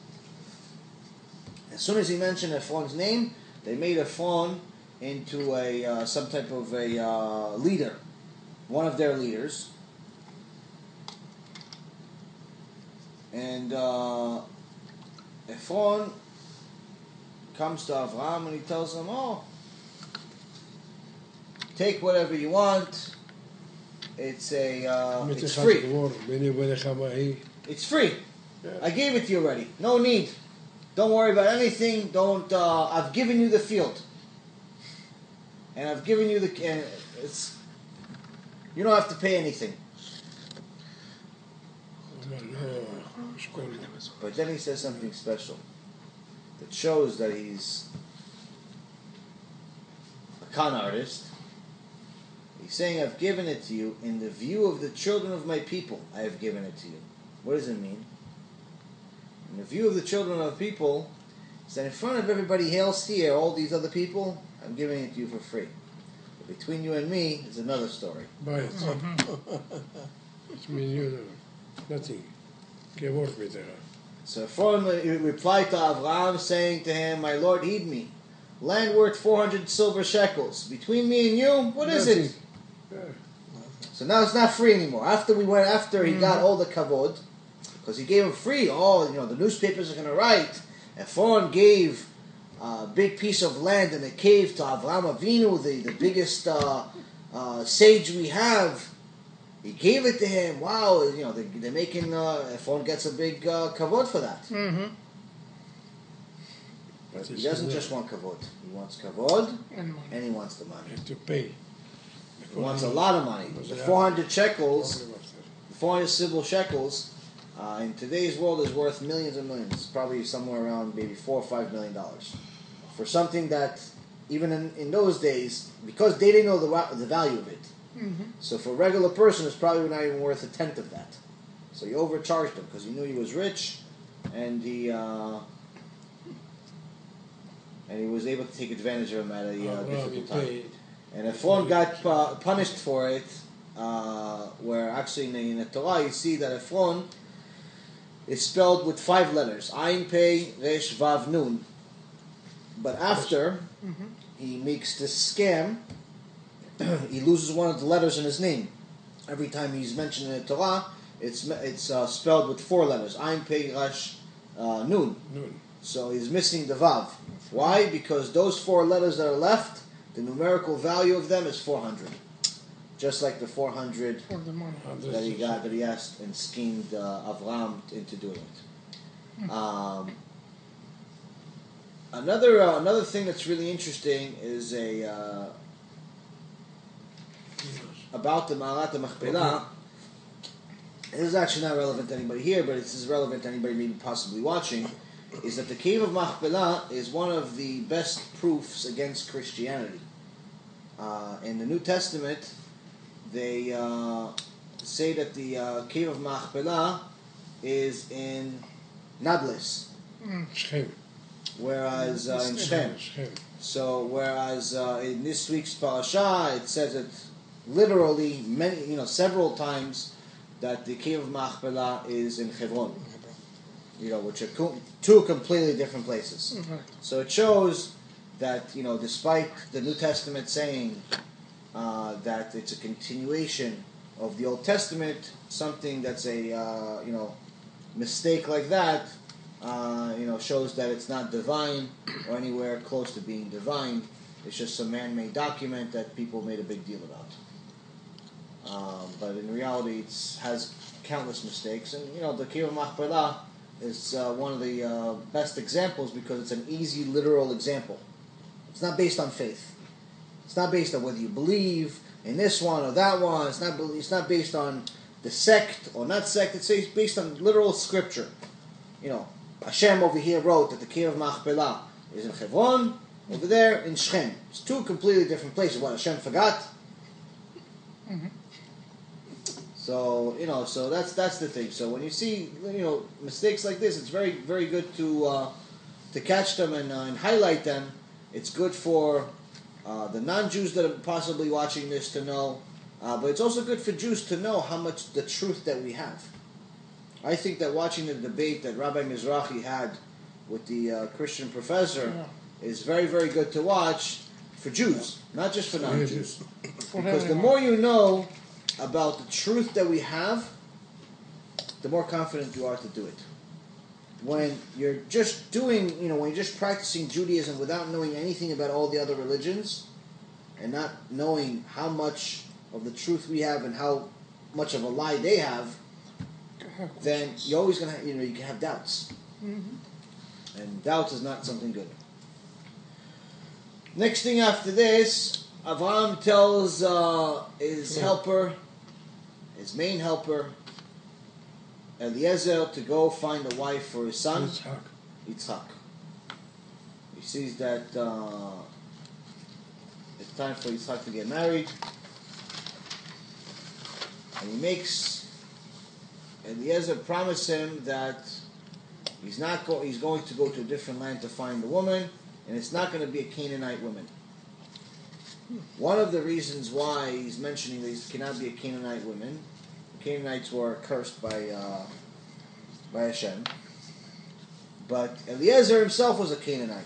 As soon as he mentioned Ephron's name, they made Ephron into some type of a leader, one of their leaders. And Ephron comes to Avraham and he tells him, "Oh, take whatever you want. It's it's free. It's free. I gave it to you already. No need. Don't worry about anything. Don't. I've given you the field, and I've given you it's. You don't have to pay anything." But then he says something special that shows that he's a con artist. He's saying, "I've given it to you in the view of the children of my people. I have given it to you." What does it mean? In the view of the children of people, it's that in front of everybody else here, all these other people, I'm giving it to you for free. But between you and me is another story. It means nothing. So Ephron replied to Avraham, saying to him, "My Lord, heed me. Land worth 400 silver shekels. Between me and you, what is it?" So now it's not free anymore. After he got all the kavod, because he gave him free. The newspapers are going to write. Ephron gave a big piece of land in a cave to Avraham Avinu, the biggest sage we have. He gave it to him. Wow, they're making. Ephron gets a big kavod for that. Mm-hmm. But he doesn't just want kavod. He wants kavod and he wants the money. To pay. He wants a lot of money. The 400 shekels, 400 silver shekels, in today's world is worth millions and millions. It's probably somewhere around maybe $4 or $5 million for something that even in those days, because they didn't know the value of it. Mm-hmm. So for a regular person, it's probably not even worth a tenth of that. So he overcharged him because he knew he was rich, and he was able to take advantage of him at a difficult time. And Ephron got punished for it, where actually in the Torah you see that Ephron is spelled with 5 letters: Ayin, Pei, Resh, Vav, Nun. But after he makes this scam, he loses one of the letters in his name. Every time he's mentioned in the Torah, it's spelled with 4 letters: Ayin, Pei, Resh, Nun. So he's missing the Vav. Why? Because those 4 letters that are left, the numerical value of them is 400. Just like the 400 For the money. that he asked and schemed Avram into doing it. Another thing that's really interesting is about the Ma'arat Machpelah. This is actually not relevant to anybody here, but it's relevant to anybody maybe possibly watching. Is that the cave of Machpelah is one of the best proofs against Christianity. In the New Testament, they say that the cave of Machpelah is in Nablus, Shechem. whereas in Shechem. So whereas in this week's Parashat, it says it literally several times that the cave of Machpelah is in Hebron. Which are 2 completely different places. Mm-hmm. So it shows that, despite the New Testament saying that it's a continuation of the Old Testament, something that's a, mistake like that, shows that it's not divine or anywhere close to being divine. It's just a man-made document that people made a big deal about. But in reality, it has countless mistakes. And, the Cave of Machpelah is one of the best examples because it's an easy, literal example. It's not based on faith. It's not based on whether you believe in this one or that one. It's not based on the sect or not sect. It's based on literal scripture. Hashem over here wrote that the Cave of Machpelah is in Hebron, over there in Shechem. It's 2 completely different places. What, Hashem forgot? Mm-hmm. So so that's the thing. So when you see mistakes like this, it's very, very good to catch them and highlight them. It's good for the non-Jews that are possibly watching this to know, but it's also good for Jews to know how much the truth that we have. I think that watching the debate that Rabbi Mizrahi had with the Christian professor is very, very good to watch for Jews, not just for non-Jews, because the more you know about the truth that we have, the more confident you are to do it. When you're just doing, when you're just practicing Judaism without knowing anything about all the other religions, and not knowing how much of the truth we have and how much of a lie they have, then you're always going to, you can have doubts. Mm-hmm. And doubts is not something good. Next thing after this, Avraham tells his helper, his main helper, Eliezer, to go find a wife for his son, Yitzchak. He sees that it's time for Yitzchak to get married, and Eliezer promise him that he's going to go to a different land to find a woman, and it's not going to be a Canaanite woman. One of the reasons why he's mentioning that it cannot be a Canaanite woman, the Canaanites were cursed by Hashem, but Eliezer himself was a Canaanite.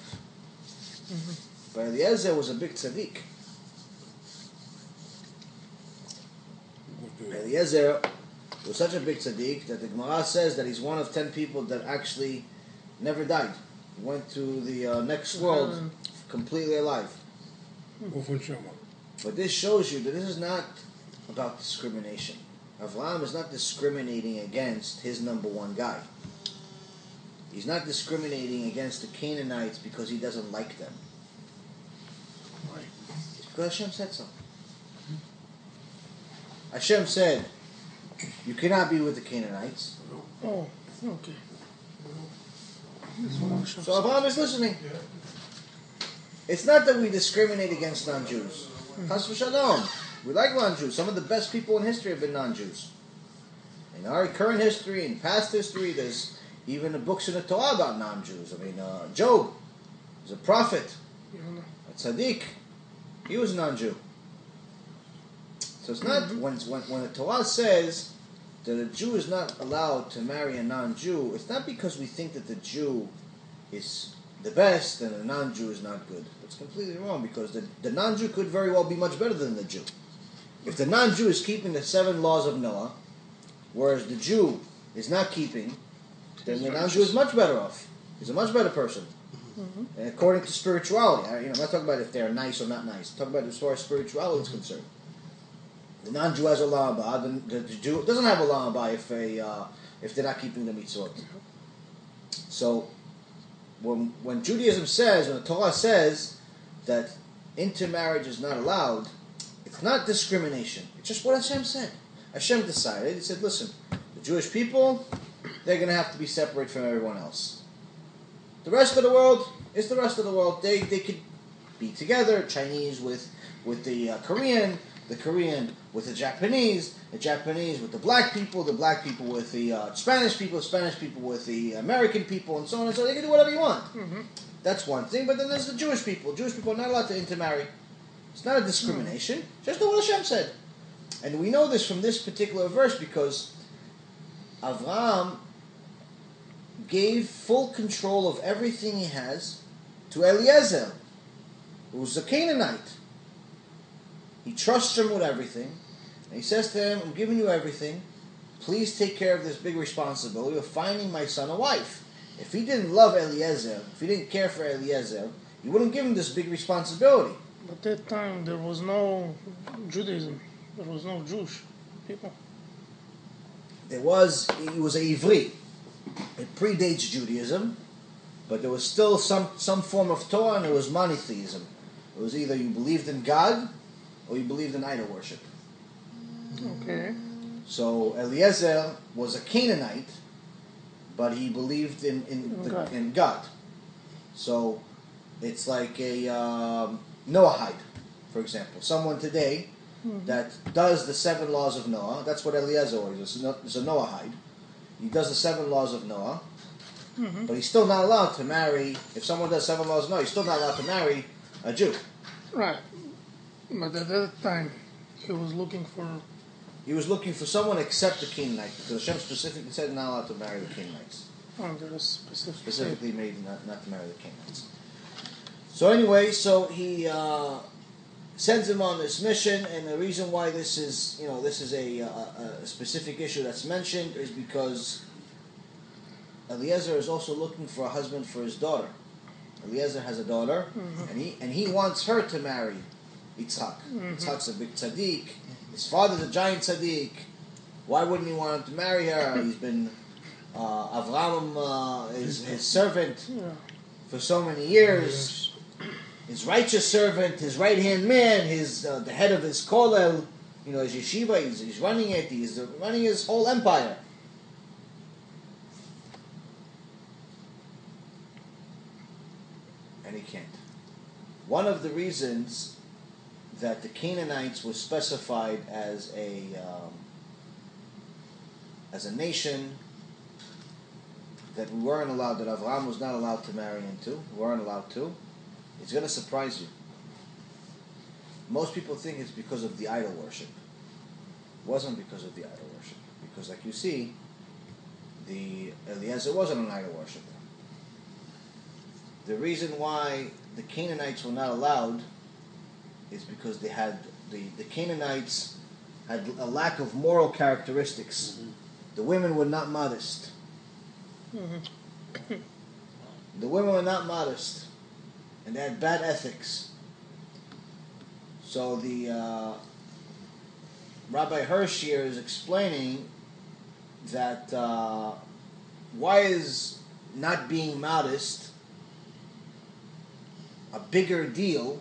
Mm-hmm. But Eliezer was a big tzaddik. Eliezer was such a big tzaddik that the Gemara says that he's one of 10 people that actually never died. He went to the next world completely alive. But this shows you that this is not about discrimination. Avraham is not discriminating against his number one guy. He's not discriminating against the Canaanites because he doesn't like them. Why? It's because Hashem said so. Hashem said, you cannot be with the Canaanites. Oh, okay. So Avraham is listening. It's not that we discriminate against non-Jews. Chas v'shalom. We like non-Jews. Some of the best people in history have been non-Jews. In our current history, in past history, there's even the books in the Torah about non-Jews. I mean, Job was a prophet, a tzaddik. He was a non-Jew. So it's not, when the Torah says that a Jew is not allowed to marry a non-Jew, it's not because we think that the Jew is the best and the non-Jew is not good. It's completely wrong, because the non-Jew could very well be much better than the Jew. If the non-Jew is keeping the 7 laws of Noah, whereas the Jew is not keeping, then the non-Jew is much better off. He's a much better person. Mm-hmm. And according to spirituality. I'm not talking about if they're nice or not nice. I'm talking about as far as spirituality is concerned. The non-Jew has a olam haba. The Jew doesn't have a olam haba if they're not keeping the mitzvot. So when Judaism says, when the Torah says that intermarriage is not allowed, it's not discrimination. It's just what Hashem said. Hashem decided. He said, listen, the Jewish people, they're going to have to be separate from everyone else. The rest of the world is the rest of the world. They could be together, Chinese with the Korean with the Japanese with the black people with the Spanish people with the American people, and so on and so on. They can do whatever you want. Mm-hmm. That's one thing. But then there's the Jewish people. Jewish people are not allowed to intermarry. It's not a discrimination. Just what Hashem said. And we know this from this particular verse because Avraham gave full control of everything he has to Eliezer, who's a Canaanite. He trusts him with everything. And he says to him, I'm giving you everything. Please take care of this big responsibility of finding my son a wife. If he didn't love Eliezer, if he didn't care for Eliezer, he wouldn't give him this big responsibility. At that time, there was no Judaism. There was no Jewish people. He was a Ivri. It predates Judaism, but there was still some form of Torah, and it was monotheism. It was either you believed in God or you believed in idol worship. Okay. So Eliezer was a Canaanite, but he believed in God. So it's like a Noahide, for example. Someone today that does the 7 laws of Noah. That's what Eliezer is. It's a Noahide. He does the 7 laws of Noah, but he's still not allowed to marry. If someone does 7 laws of Noah, he's still not allowed to marry a Jew. Right. But at that time, he was looking for someone except the Canaanite, because Hashem specifically said not allowed to marry the Canaanites. Oh, there is specifically made not to marry the Canaanites. So anyway, so he sends him on this mission, and the reason why this is a specific issue that's mentioned is because Eliezer is also looking for a husband for his daughter. Eliezer has a daughter, and he wants her to marry Yitzhak. Yitzhak's a big tzaddik. His father's a giant tzaddik. Why wouldn't he want him to marry her? He's been Avraham is his servant for so many years. His righteous servant, his right-hand man, his the head of his kollel, his yeshiva. He's running it. He's running his whole empire. And he can't. One of the reasons that the Canaanites was specified as a nation that we weren't allowed, that Avraham was not allowed to marry into, we weren't allowed to, it's going to surprise you. Most people think it's because of the idol worship. It wasn't because of the idol worship. Because like you see, the Eliezer wasn't an idol worshiper. The reason why the Canaanites were not allowed is because they had the Canaanites had a lack of moral characteristics. The women were not modest. The women were not modest, and they had bad ethics. So the Rabbi Hirsch here is explaining that why is not being modest a bigger deal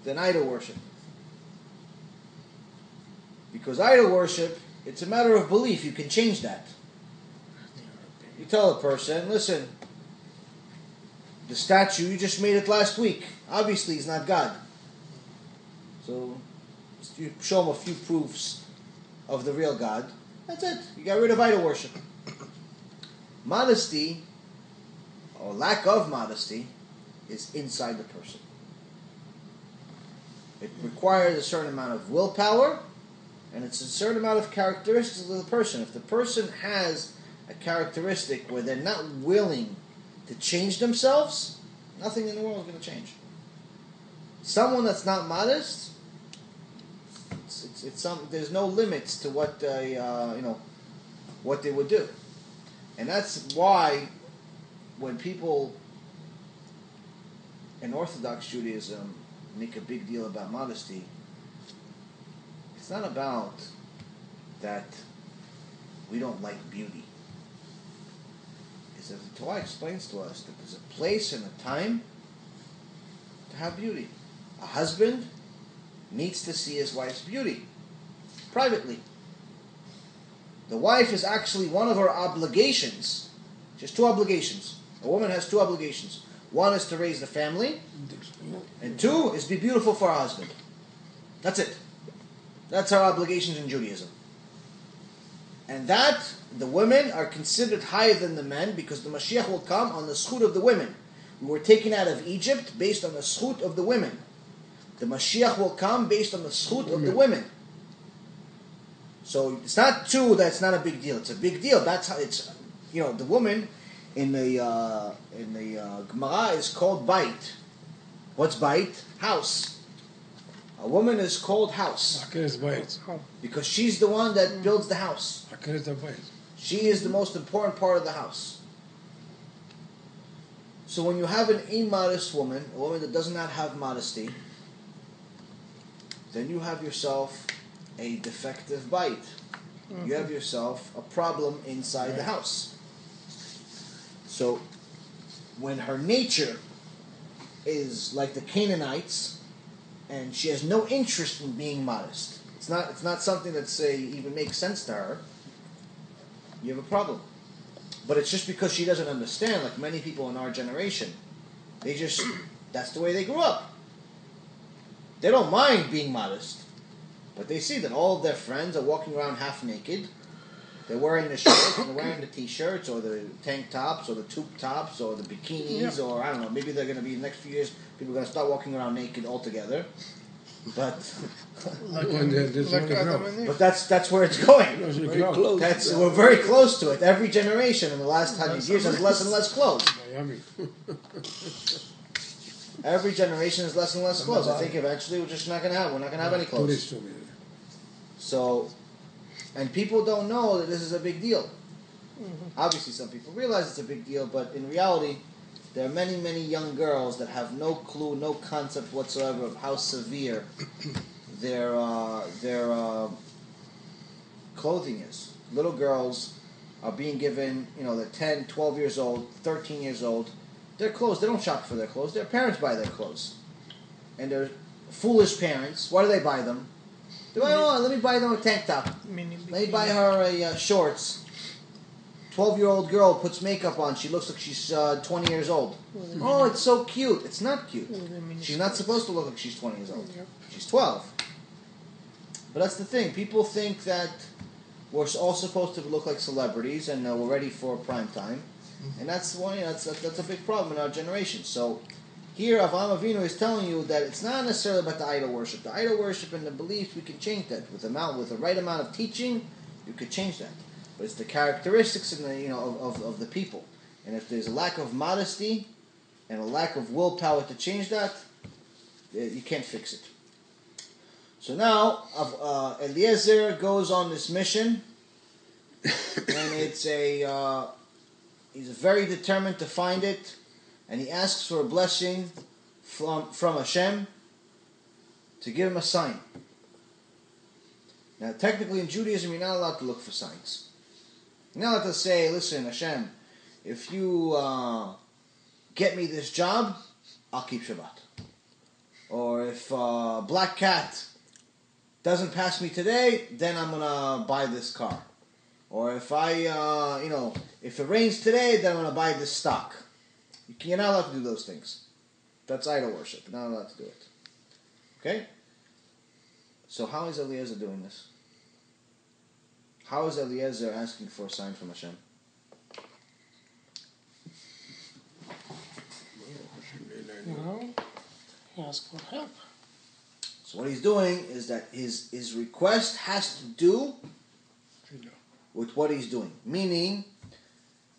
than idol worship? Because idol worship, it's a matter of belief. You can change that. You tell a person, listen, the statue, you just made it last week. Obviously, he's not God. So, you show him a few proofs of the real God. That's it. You got rid of idol worship. Modesty, or lack of modesty, is inside the person. It requires a certain amount of willpower, and it's a certain amount of characteristics of the person. If the person has a characteristic where they're not willing to change themselves, nothing in the world is going to change. Someone that's not modest, there's no limits to what what they would do, and that's why when people in Orthodox Judaism make a big deal about modesty, it's not about that we don't like beauty. It's that the Torah explains to us that there's a place and a time to have beauty. A husband needs to see his wife's beauty privately. The wife is actually one of her obligations. She has two obligations. A woman has two obligations. One is to raise the family, and two is to be beautiful for her husband. That's it. That's our obligations in Judaism. And that, the women are considered higher than the men because the Mashiach will come on the schut of the women. We were taken out of Egypt based on the schut of the women. The Mashiach will come based on the schut of the women. So it's not true that it's not a big deal. It's a big deal. That's how it's, the woman in the Gemara is called bait. What's bait? House. A woman is called house. Because she's the one that builds the house. She is the most important part of the house. So when you have an immodest woman, a woman that does not have modesty, then you have yourself a defective bite. You have yourself a problem inside the house. So when her nature is like the Canaanites, and she has no interest in being modest, it's not something that even makes sense to her, you have a problem. But it's just because she doesn't understand, like many people in our generation. That's the way they grew up. They don't mind being modest, but they see that all of their friends are walking around half naked. They're wearing the shirts, and they're wearing the t-shirts, or the tank tops, or the tube tops, or the bikinis, or I don't know, maybe they're going to be, in the next few years, people are going to start walking around naked altogether. But but that's where it's going. We're very close to it. Every generation in the last 100 years has less and less clothes. Every generation is less and less clothes. I think eventually we're just not going to have. We're not going to have any clothes. So, and people don't know that this is a big deal. Obviously, some people realize it's a big deal, but in reality, there are many, many young girls that have no clue, no concept whatsoever of how severe their clothing is. Little girls are being given, they're 10, 12 years old, 13 years old. Their clothes, they don't shop for their clothes. Their parents buy their clothes. And they're foolish parents. Why do they buy them? They buy, let me buy them a tank top. Let me buy her a shorts. 12-year-old girl puts makeup on. She looks like she's 20 years old. Oh, it's so cute. It's not cute. She's not supposed to look like she's 20 years old. She's 12. But that's the thing. People think that we're all supposed to look like celebrities and we're ready for prime time. And that's one. That's a big problem in our generation. So here, Avraham Avinu is telling you that it's not necessarily about the idol worship. The idol worship and the belief, we can change that with the right amount of teaching. You could change that, but it's the characteristics in the of the people. And if there's a lack of modesty and a lack of willpower to change that, you can't fix it. So now Eliezer goes on this mission, and it's he's very determined to find it, and he asks for a blessing from Hashem to give him a sign. Now, technically in Judaism, you're not allowed to look for signs. You're not allowed to say, listen, Hashem, if you get me this job, I'll keep Shabbat. Or if Black Cat doesn't pass me today, then I'm going to buy this car. Or if if it rains today, then I'm going to buy this stock. You're not allowed to do those things. That's idol worship. You're not allowed to do it. Okay? So how is Eliezer doing this? How is Eliezer asking for a sign from Hashem? Well, he asked for help. So what he's doing is that his request has to do with what he's doing. Meaning,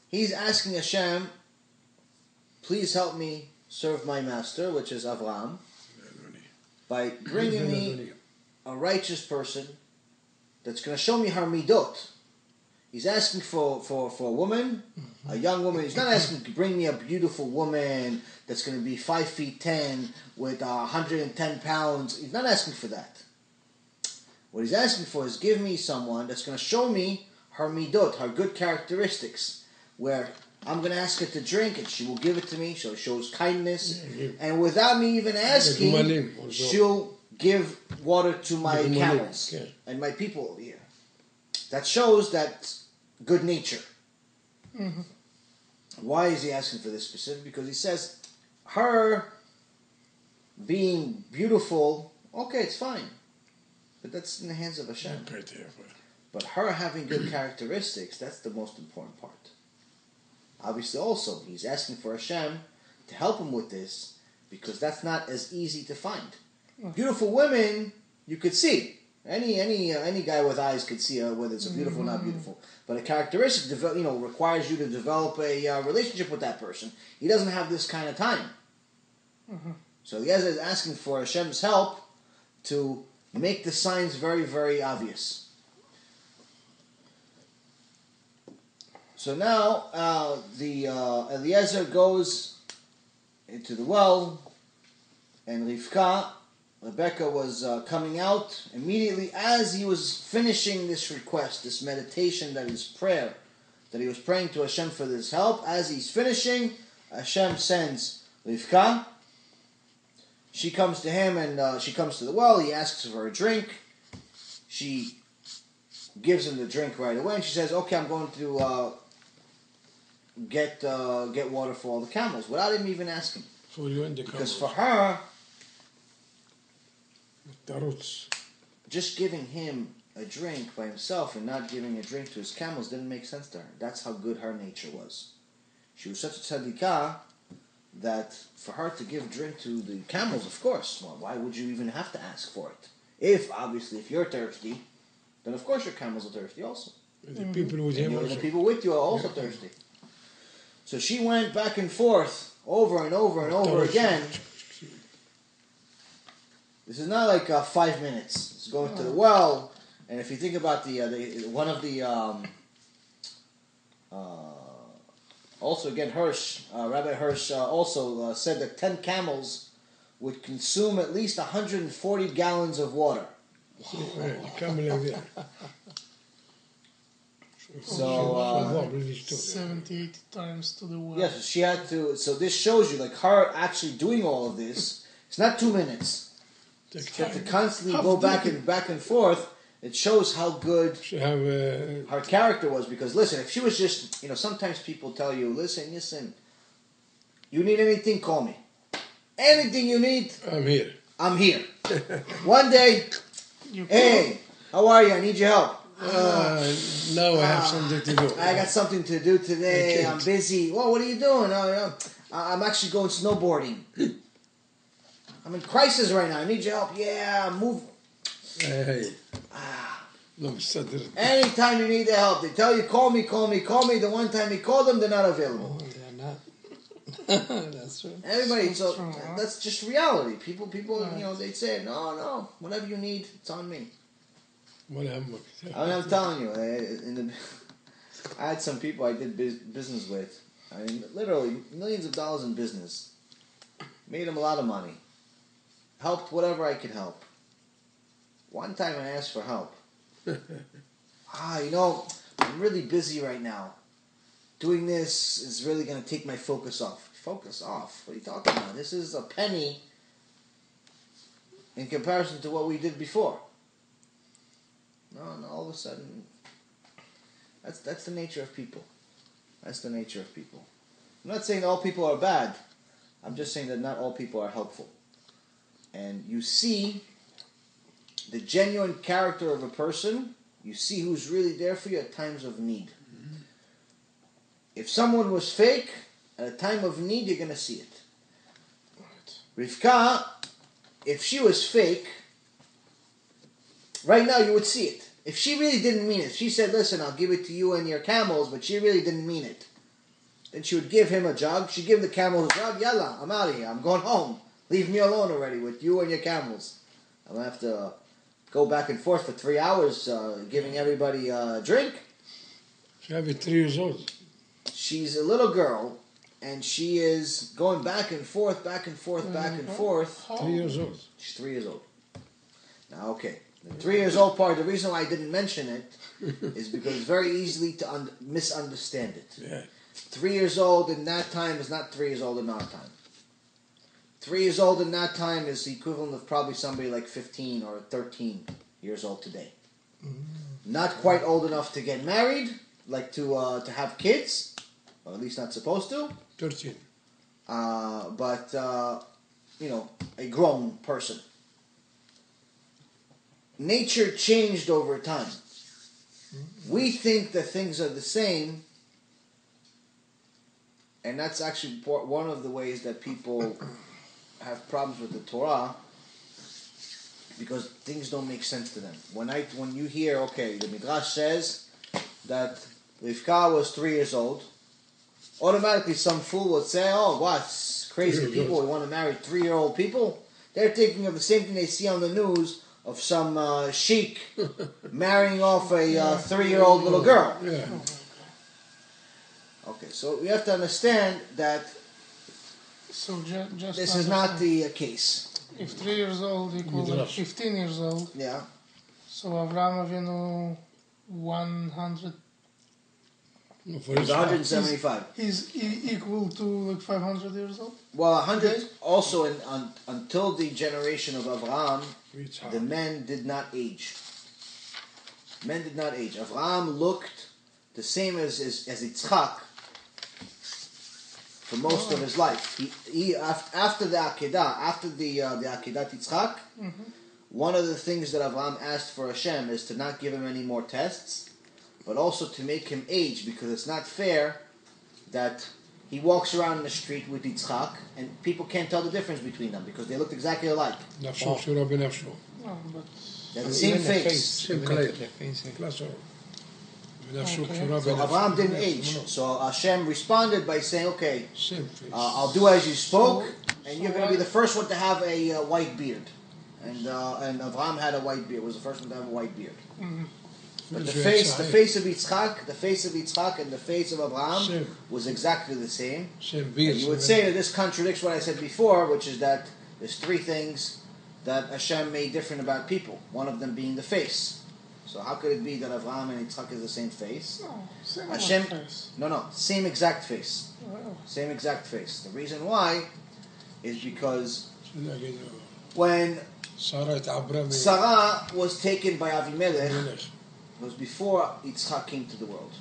he's asking Hashem, please help me serve my master, which is Avraham, by bringing me a righteous person that's going to show me her midot. He's asking for a woman, a young woman. He's not asking to bring me a beautiful woman that's going to be 5'10" with 110 pounds. He's not asking for that. What he's asking for is give me someone that's going to show me her midot, her good characteristics, where I'm going to ask her to drink and she will give it to me. So it shows kindness. And without me even asking, she'll give water to my camels and my people over here. That shows that good nature. Mm-hmm. Why is he asking for this specific? Because he says, her being beautiful, okay, it's fine. But that's in the hands of Hashem. But her having good characteristics, that's the most important part. Obviously also, he's asking for Hashem to help him with this, because that's not as easy to find. Beautiful women, you could see. Any guy with eyes could see whether it's beautiful or not beautiful. But a characteristic, requires you to develop a relationship with that person. He doesn't have this kind of time. Mm-hmm. So Eliezer is asking for Hashem's help to make the signs very, very obvious. So now Eliezer goes into the well, and Rebecca was coming out immediately as he was finishing this request, this meditation, that is prayer, that he was praying to Hashem for this help. As he's finishing, Hashem sends Rivka. She comes to him, and she comes to the well. He asks for a drink. She gives him the drink right away, and she says, "Okay, I'm going to get water for all the camels," without him even asking. Because for her, just giving him a drink by himself and not giving a drink to his camels didn't make sense to her. That's how good her nature was. She was such a tzadikah that for her to give drink to the camels, of course, well, why would you even have to ask for it? If you're thirsty, then of course your camels are thirsty also. The people with him the people with you are also thirsty. So she went back and forth over and over and over again This is not like 5 minutes. It's going to the well. And if you think about the one of the also again Rabbi Hirsch also said that 10 camels would consume at least 140 gallons of water. So 70, 80 times to the well. Yes, she had to. So this shows you, like her actually doing all of this. It's not 2 minutes. She had to constantly go back and forth. It shows how good her character was. Because listen, if she was just, sometimes people tell you, listen, you need anything, call me. Anything you need, I'm here. One day, hey, how are you? I need your help. No, I have something to do. I got something to do today. I'm busy. Well, what are you doing? I'm actually going snowboarding. I'm in crisis right now. I need your help. Yeah, move. Hey. Anytime you need the help, they tell you, call me. The one time you call them, they're not available. They're not. That's right. Everybody, that's just reality. People, they say, no, whatever you need, it's on me. I'm telling you, I had some people I did business with. I mean, literally millions of dollars in business. Made them a lot of money. Helped whatever I could help. One time I asked for help. I'm really busy right now. Doing this is really going to take my focus off. Focus off? What are you talking about? This is a penny in comparison to what we did before. No, all of a sudden, that's the nature of people. That's the nature of people. I'm not saying that all people are bad. I'm just saying that not all people are helpful. And you see the genuine character of a person. You see who's really there for you at times of need. Mm-hmm. If someone was fake, at a time of need, you're going to see it. Right. Rivka, if she was fake, right now you would see it. If she really didn't mean it, she said, listen, I'll give it to you and your camels, but she really didn't mean it. Then she would give him a jug. She'd give the camels a jug. Yalla, I'm out of here. I'm going home. Leave me alone already with you and your camels. I'm going to have to go back and forth for 3 hours giving everybody a drink. She have 3 years old. She's a little girl, and she is going back and forth, back and forth, back and forth. 3 years old. She's 3 years old. Now, okay. The 3 years old part, the reason why I didn't mention it is because it's very easily to misunderstand it. Yeah. 3 years old in that time is not 3 years old in our time. 3 years old in that time is the equivalent of probably somebody like 15 or 13 years old today. Not quite old enough to get married, like to have kids, or at least not supposed to. 13. But a grown person. Nature changed over time. We think that things are the same, and that's actually one of the ways that people have problems with the Torah, because things don't make sense to them. When you hear, okay, the Midrash says that Rivka was 3 years old, automatically some fool would say, oh, what, crazy people, we want to marry 3-year-old people? They're thinking of the same thing they see on the news of some sheik marrying off a 3-year-old little girl. Yeah. Okay, so we have to understand that just this is not the case. If 3 years old equals like 15 years old, yeah. So Avraham Avinu 100. He's 175. He's equal to like 500 years old? Well, 100 also until the generation of Avraham, the men did not age. Men did not age. Avraham looked the same as Yitzchak for most of his life. He after the Akedah, after the Akedat Yitzchak, one of the things that Avraham asked for Hashem is to not give him any more tests, but also to make him age, because it's not fair that he walks around in the street with Yitzchak and people can't tell the difference between them because they looked exactly alike. No, but they have the same face. Same color. So Avraham didn't age. So Hashem responded by saying, okay, I'll do as you spoke, and you're going to be the first one to have a white beard. and Avraham had a white beard. Was the first one to have a white beard. Mm-hmm. But the face of Yitzchak, and the face of Avraham was exactly the same. And you would say that this contradicts what I said before, which is that there's three things that Hashem made different about people. One of them being the face. So how could it be that Avraham and Yitzchak is the same face? No, same face. No, same exact face. Wow. Same exact face. The reason why is because when Sarah was taken by Avimelech, it was before Yitzchak came to the world.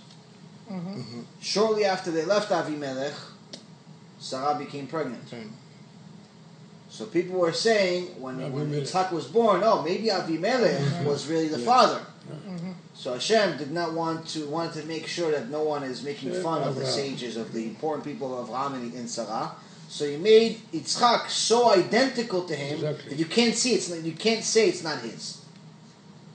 Mm-hmm. Shortly after they left Avimelech, Sarah became pregnant. So people were saying, when Yitzchak was born, maybe Avimelech was really the father. Mm-hmm. So Hashem did not wanted to make sure that no one is making fun of the sages, of the important people of Avraham and Sarah. So he made Yitzchak so identical to him that you can't say it's not his.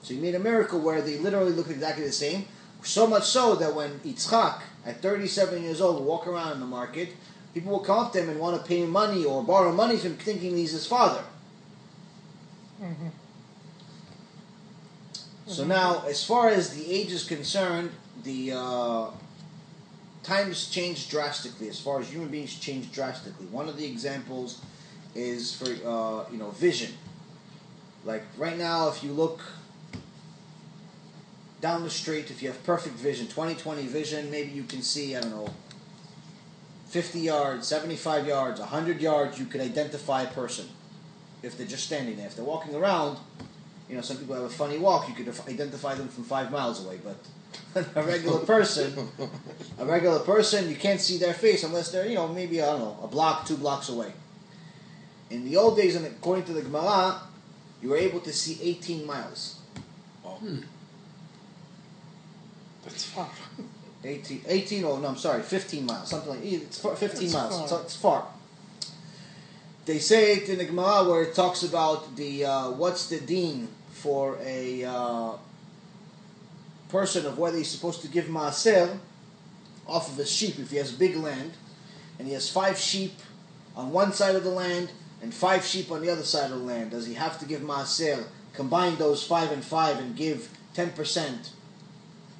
So he made a miracle where they literally look exactly the same. So much so that when Yitzchak, at 37 years old, would walk around in the market, people will come up to him and want to pay him money or borrow money from him, thinking he's his father. Mm-hmm. So now, as far as the age is concerned, the times change drastically. As far as human beings change drastically, one of the examples is for vision. Like right now, if you look down the street, if you have perfect vision, 20/20 vision, maybe you can see 50 yards, 75 yards, 100 yards. You could identify a person if they're just standing there. If they're walking around. Some people have a funny walk. You could identify them from 5 miles away, but a regular person, you can't see their face unless they're, maybe, a block, 2 blocks away. In the old days, and according to the Gemara, you were able to see 18 miles. Oh. That's far. 15 miles, something like it's 15 miles. Far. So it's far. They say it in the Gemara where it talks about the what's the deen for a person of whether he's supposed to give maaser off of his sheep if he has big land and he has 5 sheep on one side of the land and 5 sheep on the other side of the land. Does he have to give maaser, combine those 5 and 5 and give 10%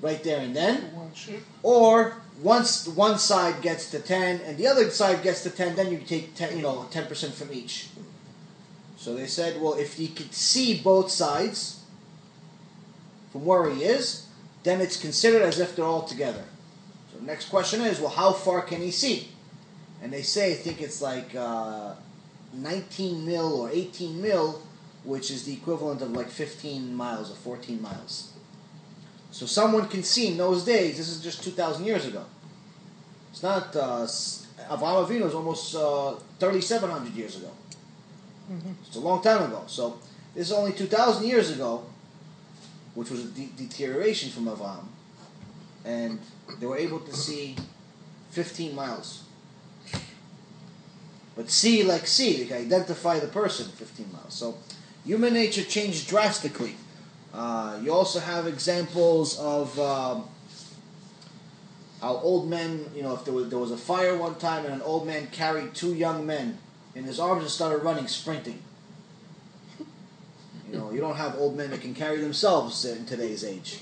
right there and then? One sheep. Or once one side gets to 10 and the other side gets to 10, then you take 10% from each. So they said, well, if he could see both sides from where he is, then it's considered as if they're all together. So the next question is, well, how far can he see? And they say, I think it's like 19 mil or 18 mil, which is the equivalent of like 15 miles or 14 miles. So someone can see in those days, this is just 2,000 years ago. It's not, Avraham Avinu is almost 3,700 years ago. Mm-hmm. It's a long time ago. So this is only 2,000 years ago, which was a deterioration from Avraham. And they were able to see 15 miles. But see like see, they can identify the person 15 miles. So human nature changed drastically. You also have examples of how old men, if there was a fire one time and an old man carried 2 young men in his arms and started running, sprinting. You don't have old men that can carry themselves in today's age.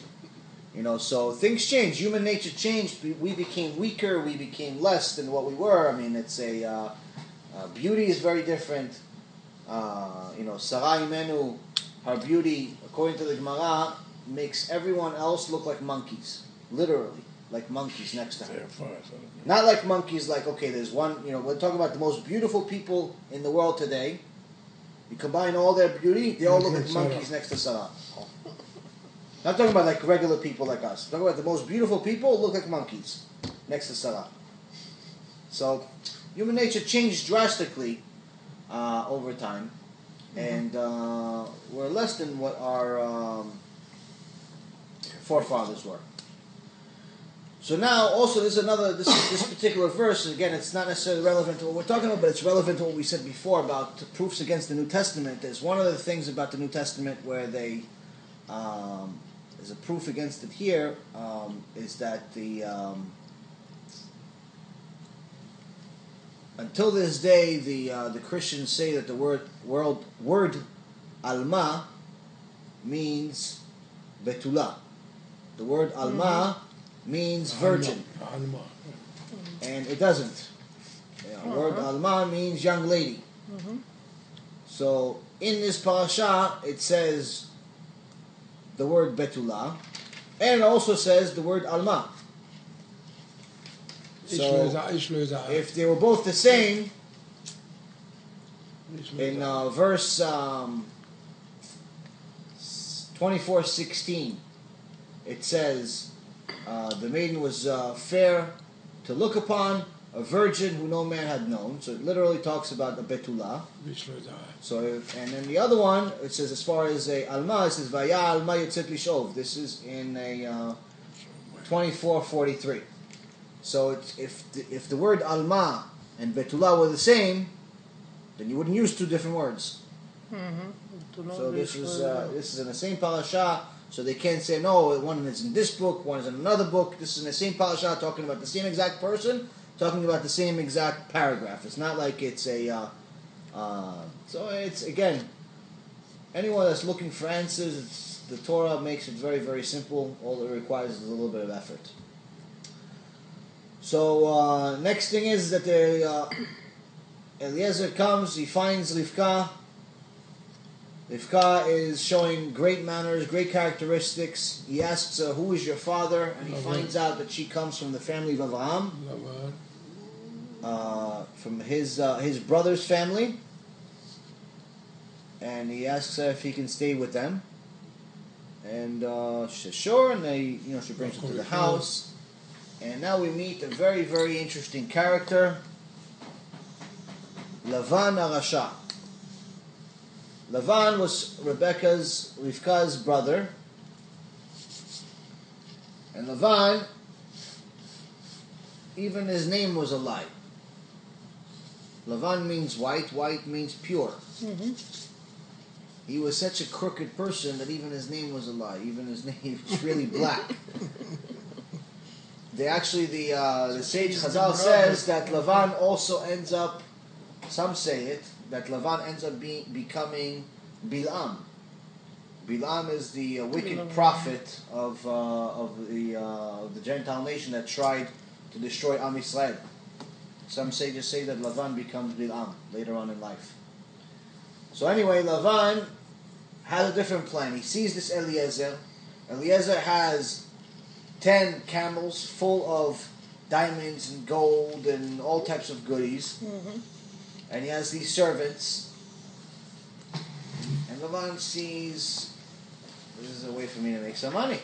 So things change. Human nature changed. We became weaker. We became less than what we were. I mean, it's beauty is very different. Sarah Imenu, her beauty, according to the Gemara, makes everyone else look like monkeys. Literally, like monkeys next to her. Not like monkeys, like, okay, there's one, we're talking about the most beautiful people in the world today. You combine all their beauty, they all look like monkeys next to Sarah. Not talking about like regular people like us. Talking about the most beautiful people look like monkeys next to Sarah. So, human nature changed drastically over time. And we're less than what our forefathers were. So now, also, this particular verse, and again, it's not necessarily relevant to what we're talking about, but it's relevant to what we said before about proofs against the New Testament. There's one of the things about the New Testament where there's a proof against it here, is that until this day, the Christians say that the word alma means betula. The word alma means virgin. Alma. And it doesn't. The word alma means young lady. So in this parasha, it says the word betula, and it also says the word alma. So if they were both the same, in verse 24:16, it says the maiden was fair to look upon, a virgin who no man had known. So it literally talks about the betula. So and then the other one, it says as far as a alma, it says vaya alma yotzet lishov. This is in a 24:43. So if the word alma and betula were the same, then you wouldn't use two different words. So this is in the same parasha. So they can't say no. One is in this book, one is in another book. This is in the same parasha, talking about the same exact person, talking about the same exact paragraph. It's not like it's a. So it's again, anyone that's looking for answers, the Torah makes it very, very simple. All it requires is a little bit of effort. So next thing is that Eliezer comes. He finds Rivka. Rivka is showing great manners, great characteristics. He asks her, who is your father? And he finds out that she comes from the family of Avraham, from his brother's family. And he asks her if he can stay with them. And she says sure, and she brings him to the house. And now we meet a very, very interesting character, Lavan HaRasha. Lavan was Rivka's brother. And Lavan, even his name was a lie. Lavan means white, white means pure. He was such a crooked person that even his name was a lie. Even his name was really black. The sage Chazal says that Lavan also ends up, some say it, that Lavan ends up becoming Bilam. Bilam is the wicked prophet of the Gentile nation that tried to destroy Am Yisrael. Some sages say that Lavan becomes Bilam later on in life. So anyway, Lavan has a different plan. He sees this Eliezer. Eliezer has 10 camels full of diamonds and gold and all types of goodies. And he has these servants. And Lavan sees, this is a way for me to make some money.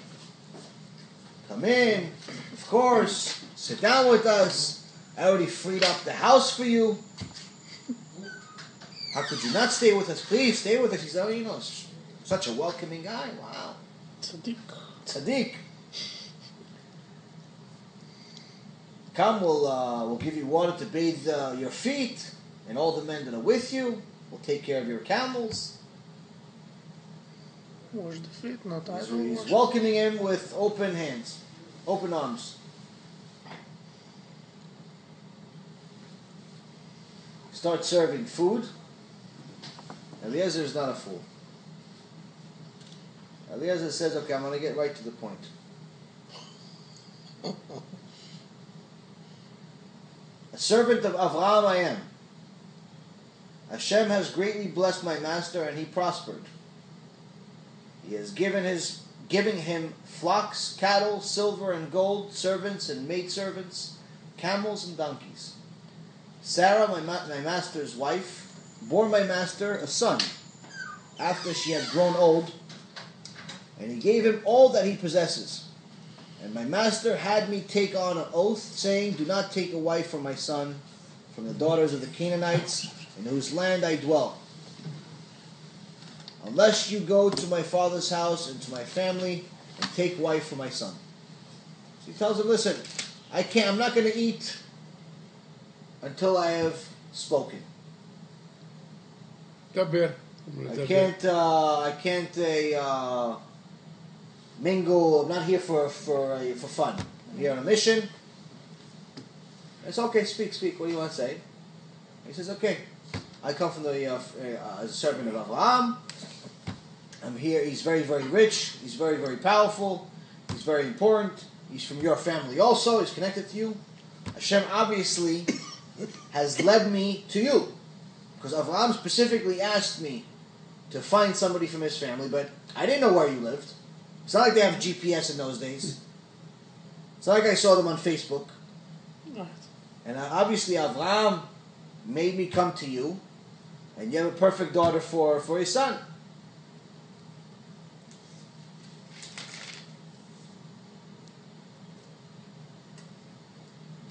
Come in, of course, sit down with us. I already freed up the house for you. How could you not stay with us? Please stay with us. He said, such a welcoming guy. Wow. Tzaddik. Come, we'll give you water to bathe your feet, and all the men that are with you. We'll take care of your camels. Wash the feet, not I. He's welcoming him with open hands, open arms. Start serving food. Eliezer is not a fool. Eliezer says, okay, I'm going to get right to the point. A servant of Avraham I am. Hashem has greatly blessed my master, and he prospered. He has given him flocks, cattle, silver and gold, servants and maidservants, camels and donkeys. Sarah, my master's wife, bore my master a son after she had grown old, and he gave him all that he possesses. And my master had me take on an oath, saying, do not take a wife for my son from the daughters of the Canaanites, in whose land I dwell, unless you go to my father's house and to my family and take wife for my son. So he tells him, listen, I'm not going to eat until I have spoken. I can't mingle. I'm not here for fun. I'm here on a mission. It's okay. Speak. What do you want to say? He says, okay. I come from as a servant of Avraham. I'm here. He's very, very rich. He's very, very powerful. He's very important. He's from your family also. He's connected to you. Hashem obviously has led me to you. Because Avraham specifically asked me to find somebody from his family, but I didn't know where you lived. It's not like they have GPS in those days. It's not like I saw them on Facebook. Right. And obviously Avraham made me come to you, and you have a perfect daughter for his son.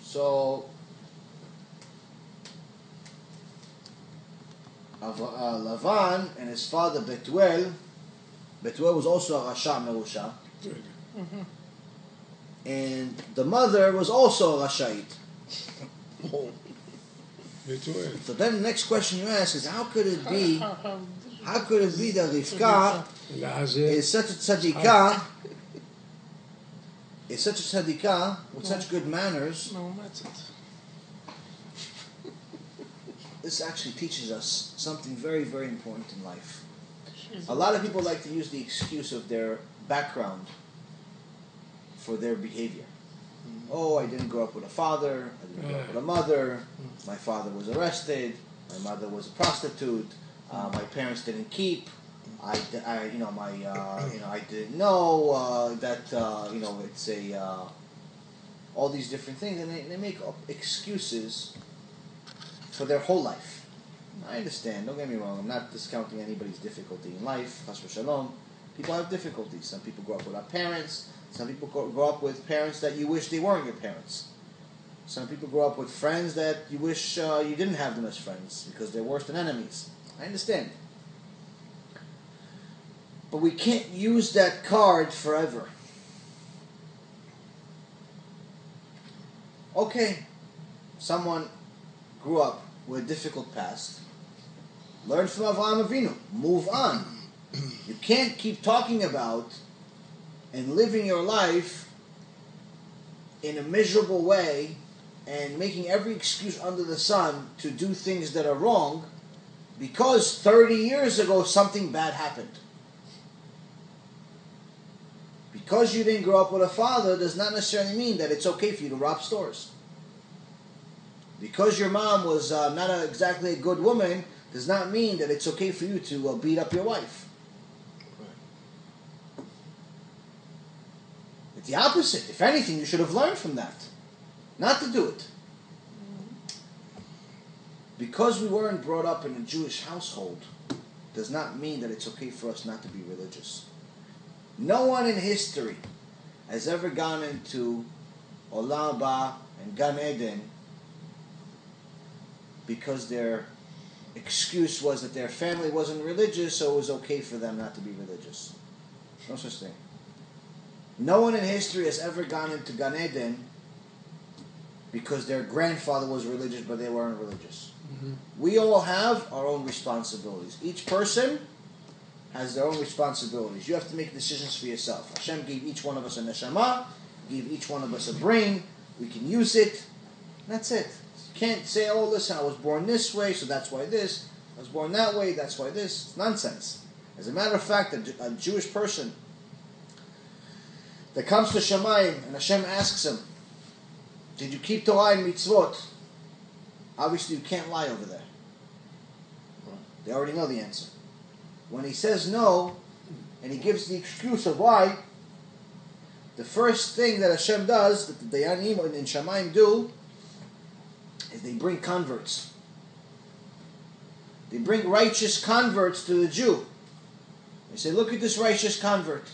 So Lavan and his father Betuel was also a Rasha Merusha. Mm-hmm. And the mother was also a Rashait. So then the next question you ask is, how could it be that Rivka is such a tzadikah, with such good manners? No, that's it. This actually teaches us something very, very important in life. A lot of people like to use the excuse of their background for their behavior. Oh, I didn't grow up with a father, I didn't grow up with a mother, my father was arrested, my mother was a prostitute, my parents didn't keep, I didn't know that it's a all these different things, and they make up excuses for their whole life. I understand, don't get me wrong, I'm not discounting anybody's difficulty in life, chas v'shalom. People have difficulties. Some people grow up without parents. Some people grow up with parents that you wish they weren't your parents. Some people grow up with friends that you wish you didn't have them as friends because they're worse than enemies. I understand. But we can't use that card forever. Okay, someone grew up with a difficult past. Learn from Avraham Avinu. Move on. You can't keep talking about and living your life in a miserable way and making every excuse under the sun to do things that are wrong because 30 years ago something bad happened. Because you didn't grow up with a father does not necessarily mean that it's okay for you to rob stores. Because your mom was not exactly a good woman does not mean that it's okay for you to beat up your wife. It's the opposite. If anything, you should have learned from that. Not to do it. Because we weren't brought up in a Jewish household does not mean that it's okay for us not to be religious. No one in history has ever gone into Olam Haba and Gan Eden because their excuse was that their family wasn't religious, so it was okay for them not to be religious. No such thing. No one in history has ever gone into Gan Eden because their grandfather was religious, but they weren't religious. Mm-hmm. We all have our own responsibilities. Each person has their own responsibilities. You have to make decisions for yourself. Hashem gave each one of us a neshama, gave each one of us a brain. We can use it. That's it. You can't say, oh, listen, I was born this way, so that's why this. I was born that way, that's why this. It's nonsense. As a matter of fact, a Jewish person that comes to Shamayim and Hashem asks him, did you keep Torah and mitzvot? Obviously, you can't lie over there. They already know the answer. When he says no, and he gives the excuse of why, the first thing that Hashem does, that the Dayanim in Shamayim do, is they bring converts. They bring righteous converts to the Jew. They say, look at this righteous convert.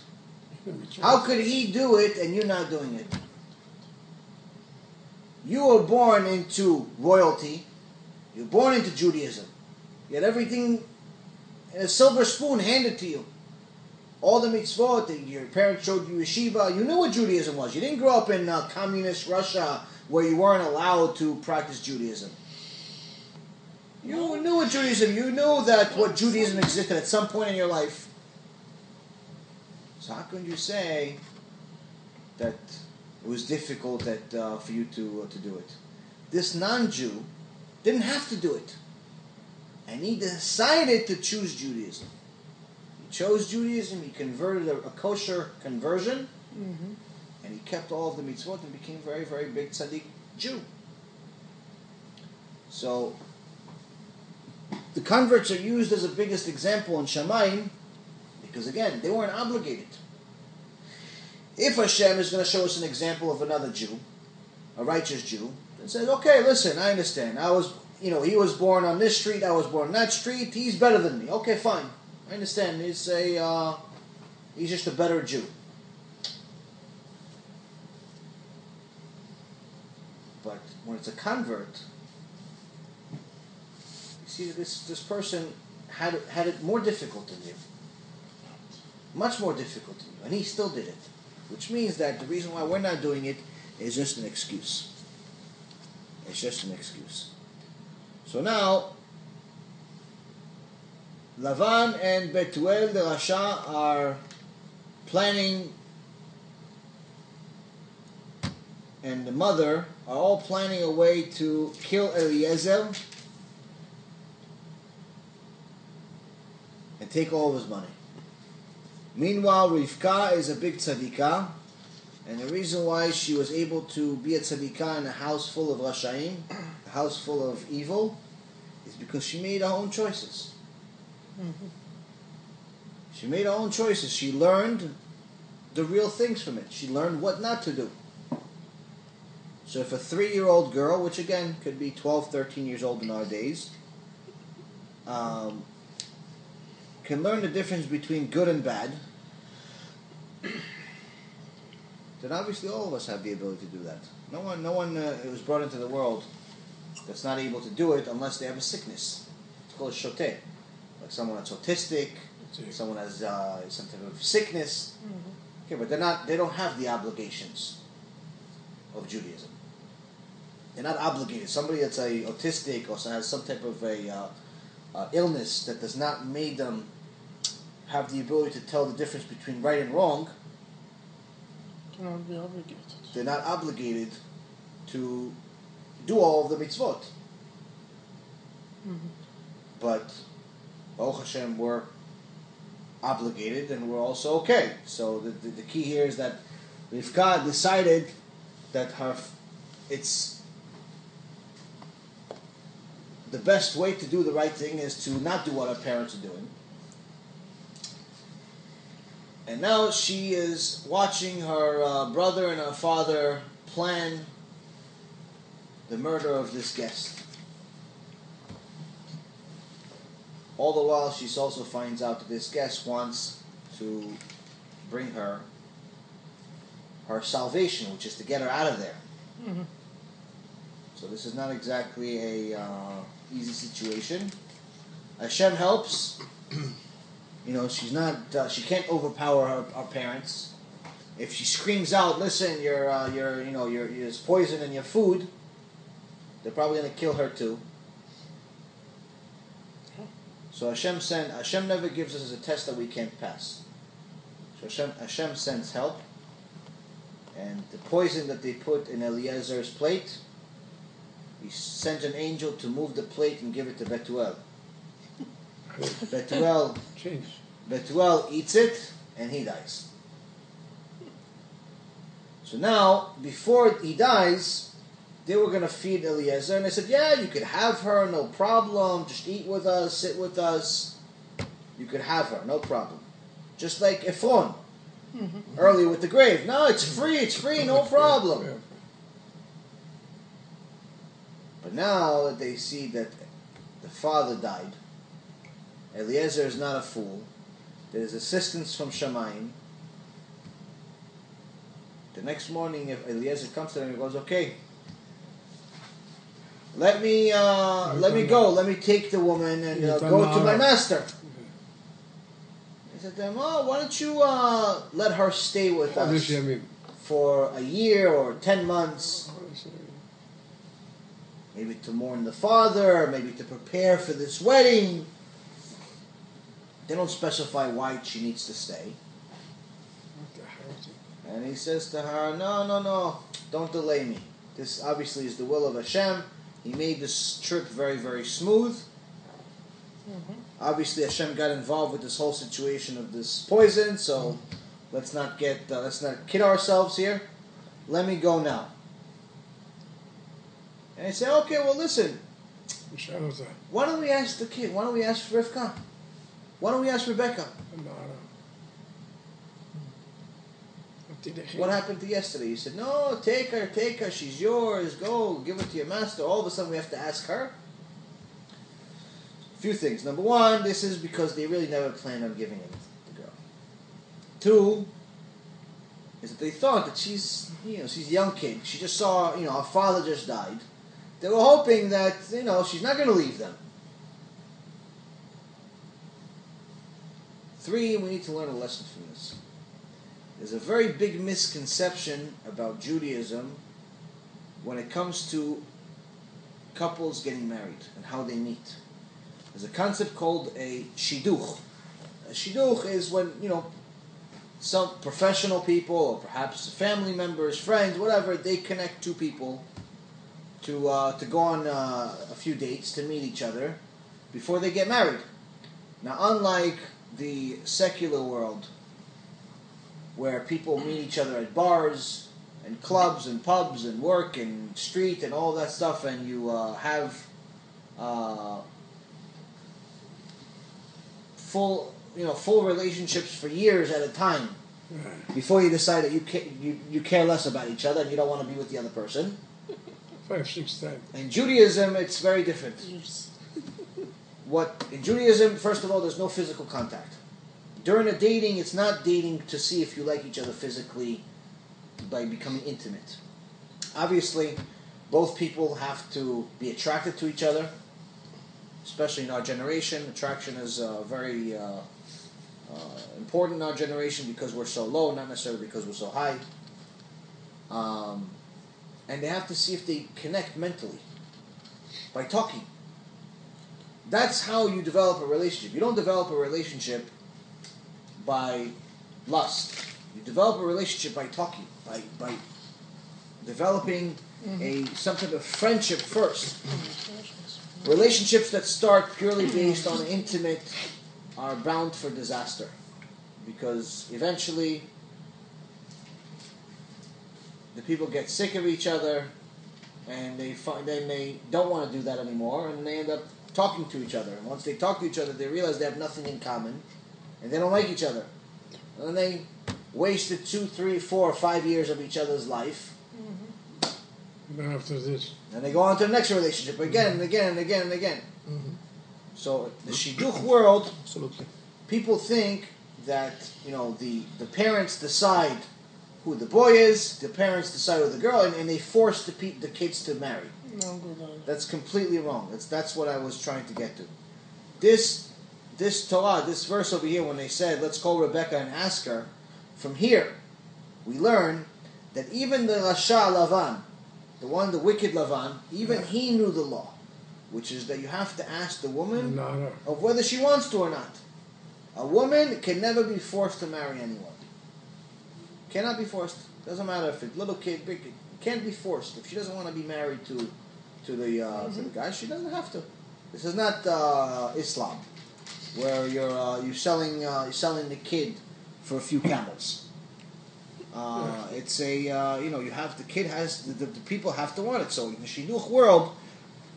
How could he do it and you're not doing it? You were born into royalty. You were born into Judaism. You had everything in a silver spoon handed to you. All the mitzvot, your parents showed you yeshiva. You knew what Judaism was. You didn't grow up in communist Russia where you weren't allowed to practice Judaism. You knew what Judaism, you knew that what Judaism existed at some point in your life. So how can you say that it was difficult for you to do it? This non-Jew didn't have to do it. And he decided to choose Judaism. chose Judaism, he converted a kosher conversion, Mm-hmm. and he kept all of the mitzvot and became a very, very big tzaddik Jew. So, the converts are used as the biggest example in Shamayim, because again, they weren't obligated. If Hashem is going to show us an example of another Jew, a righteous Jew, and says, okay, listen, I understand. He was born on this street, I was born on that street, he's better than me. Okay, fine. I understand. He's just a better Jew. But when it's a convert, you see that this person had it more difficult than you. Much more difficult than you. And he still did it. Which means that the reason why we're not doing it is just an excuse. It's just an excuse. So now, Lavan and Betuel the Rasha are planning, and the mother are all planning a way to kill Eliezer and take all of his money. Meanwhile, Rivka is a big tzadikah, and the reason why she was able to be a tzadikah in a house full of Rashaim, a house full of evil, is because she made her own choices. Mm-hmm. She made her own choices. She learned the real things from it. She learned what not to do. So if a 3-year-old girl, which again could be 12, 13 years old in our days, can learn the difference between good and bad, then obviously all of us have the ability to do that. No one was brought into the world that's not able to do it unless they have a sickness. It's called a shoteh. Like someone that's autistic, someone has some type of sickness. Mm-hmm. Okay, but they don't have the obligations of Judaism. They're not obligated. Somebody that's autistic or has some type of illness that does not make them have the ability to tell the difference between right and wrong, Cannot be obligated. they're not obligated to do all of the mitzvot. Mm-hmm. But Baruch Hashem, we're obligated and we're also okay. So the key here is that Rivka decided that it's the best way to do the right thing is to not do what her parents are doing. And now she is watching her brother and her father plan the murder of this guest. All the while, she also finds out that this guest wants to bring her salvation, which is to get her out of there. Mm-hmm. So this is not exactly a easy situation. Hashem helps. She's not. She can't overpower her parents. If she screams out, "Listen, there's poison in your food," they're probably going to kill her too. So Hashem never gives us a test that we can't pass. So Hashem sends help, and the poison that they put in Eliezer's plate, he sent an angel to move the plate and give it to Betuel. Betuel eats it, and he dies. So now, before he dies, they were going to feed Eliezer, and they said, yeah, you could have her, no problem, just eat with us, sit with us, you could have her, no problem. Just like Ephron, earlier with the grave. No, it's free, no problem. But now that they see that the father died, Eliezer is not a fool, there's assistance from Shamayim. The next morning, if Eliezer comes to them, he goes, okay, let me go. Let me take the woman and go to my master. He said to them, why don't you let her stay with us for a year or 10 months? Maybe to mourn the father, maybe to prepare for this wedding. They don't specify why she needs to stay. And he says to her, no, don't delay me. This obviously is the will of Hashem. He made this trip very, very smooth. Obviously, Hashem got involved with this whole situation of this poison, so let's not kid ourselves here. Let me go now. And I say, okay, well, listen. Why don't we ask the kid? Why don't we ask Rivka? Why don't we ask Rebecca? What happened to yesterday? You said, no, take her, she's yours, go, give her to your master. All of a sudden we have to ask her? A few things. Number one, this is because they really never planned on giving it to the girl. Two, is that they thought that she's a young kid. She just saw, her father just died. They were hoping that, she's not going to leave them. Three, we need to learn a lesson from this. There's a very big misconception about Judaism when it comes to couples getting married and how they meet. There's a concept called a Shidduch. A Shidduch is when, some professional people or perhaps family members, friends, whatever, they connect two people to go on a few dates to meet each other before they get married. Now, unlike the secular world, where people meet each other at bars and clubs and pubs and work and street and all that stuff, and you have full relationships for years at a time before you decide that you care less about each other and you don't want to be with the other person. 5-6 times. In Judaism, it's very different. In Judaism, first of all, there's no physical contact. During a dating, it's not dating to see if you like each other physically by becoming intimate. Obviously, both people have to be attracted to each other, especially in our generation. Attraction is very important in our generation because we're so low, not necessarily because we're so high. And they have to see if they connect mentally by talking. That's how you develop a relationship. You don't develop a relationship by lust. You develop a relationship by talking, by developing some type of friendship first. Relationships that start purely based on intimate are bound for disaster, because eventually the people get sick of each other, and they don't want to do that anymore, and they end up talking to each other. And once they talk to each other, they realize they have nothing in common, and they don't like each other. And then they wasted 2, 3, 4, 5 years of each other's life. Then after this, and they go on to the next relationship again and again and again and again. So the Shidduch world, Absolutely. people think that the parents decide who the boy is, the parents decide who the girl, and they force the kids to marry. No good on it. That's completely wrong. That's what I was trying to get to. This Torah, this verse over here, when they said, let's call Rebecca and ask her, from here we learn that even the Rasha Lavan, the wicked Lavan, even he knew the law, which is that you have to ask the woman of whether she wants to or not. A woman can never be forced to marry anyone. Cannot be forced. Doesn't matter if it's little kid, big kid. Can't be forced. If she doesn't want to be married to the guy, she doesn't have to. This is not Islam, where you're selling the kid for a few camels. It's a you have the kid has the people have to want it. So in the Shidduch world,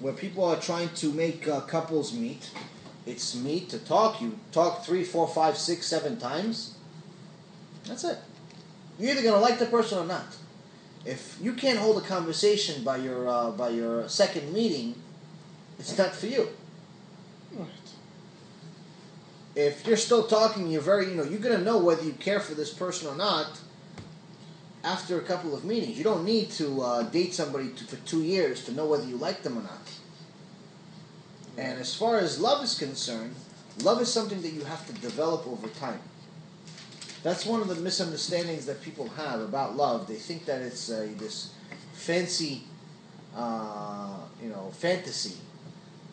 where people are trying to make couples meet, it's meet to talk. You talk 3, 4, 5, 6, 7 times. That's it. You're either going to like the person or not. If you can't hold a conversation by your second meeting, it's not for you. Right. If you're still talking, you're going to know whether you care for this person or not after a couple of meetings. You don't need to date somebody for 2 years to know whether you like them or not. And as far as love is concerned, love is something that you have to develop over time. That's one of the misunderstandings that people have about love. They think that it's this fancy, fantasy.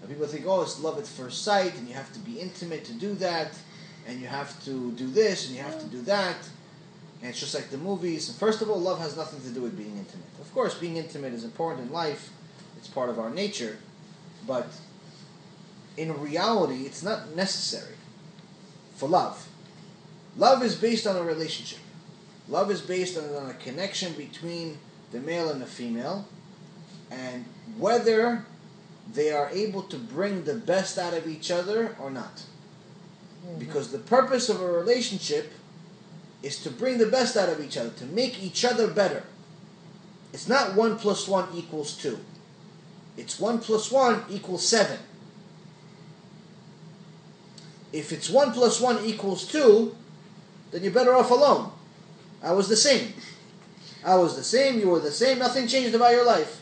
And people think, it's love at first sight, and you have to be intimate to do that, and you have to do this, and you have to do that. And it's just like the movies. First of all, love has nothing to do with being intimate. Of course, being intimate is important in life. It's part of our nature. But in reality, it's not necessary for love. Love is based on a relationship. Love is based on a connection between the male and the female, and whether they are able to bring the best out of each other or not. Because the purpose of a relationship is to bring the best out of each other, to make each other better. It's not 1 + 1 = 2. It's 1 + 1 = 7. If it's 1 + 1 = 2, then you're better off alone. I was the same. You were the same. Nothing changed about your life.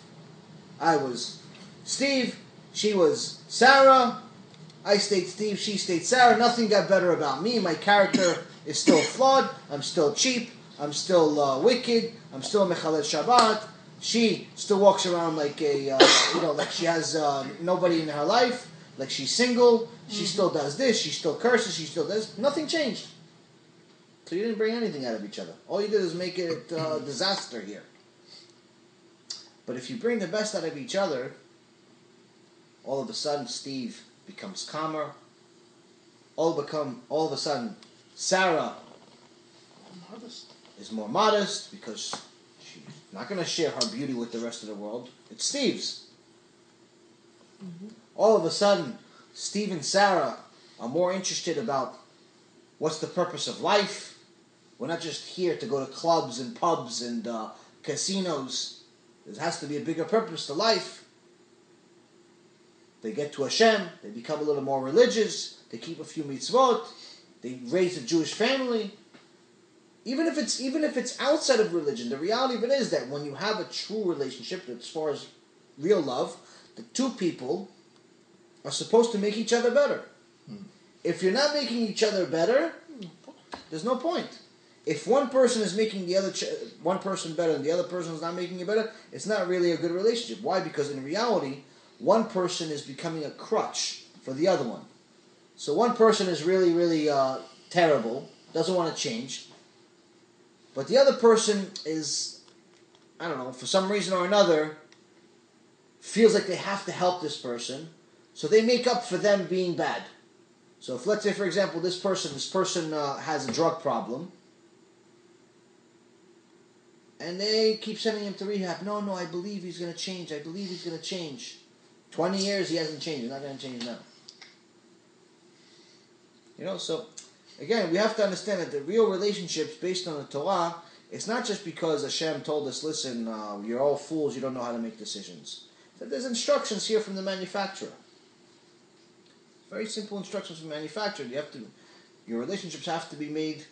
I was Steve. She was Sarah. I stayed Steve. She stayed Sarah. Nothing got better about me. My character is still flawed. I'm still cheap. I'm still wicked. I'm still Mechalel Shabbat. She still walks around like like she has nobody in her life. Like she's single. She still does this. She still curses. She still does. Nothing changed. So you didn't bring anything out of each other. All you did is make it a disaster here. But if you bring the best out of each other, all of a sudden Steve becomes calmer. All of a sudden Sarah is more modest because she's not going to share her beauty with the rest of the world. It's Steve's. Mm-hmm. All of a sudden, Steve and Sarah are more interested about what's the purpose of life. We're not just here to go to clubs and pubs and casinos. There has to be a bigger purpose to life. They get to Hashem. They become a little more religious. They keep a few mitzvot. They raise a Jewish family. Even if it's outside of religion, the reality of it is that when you have a true relationship, as far as real love, the two people are supposed to make each other better. If you're not making each other better, there's no point. If one person is making the other one person better and the other person is not making it better, it's not really a good relationship. Why? Because in reality, one person is becoming a crutch for the other one. So one person is really, really terrible, doesn't want to change, but the other person is, I don't know, for some reason or another, feels like they have to help this person, so they make up for them being bad. So if, let's say, for example, this person has a drug problem, and they keep sending him to rehab. No, I believe he's going to change. 20 years, he hasn't changed. He's not going to change now. So, again, we have to understand that the real relationships based on the Torah, it's not just because Hashem told us, listen, you're all fools, you don't know how to make decisions. That there's instructions here from the manufacturer. Very simple instructions from the manufacturer. Your relationships have to be made,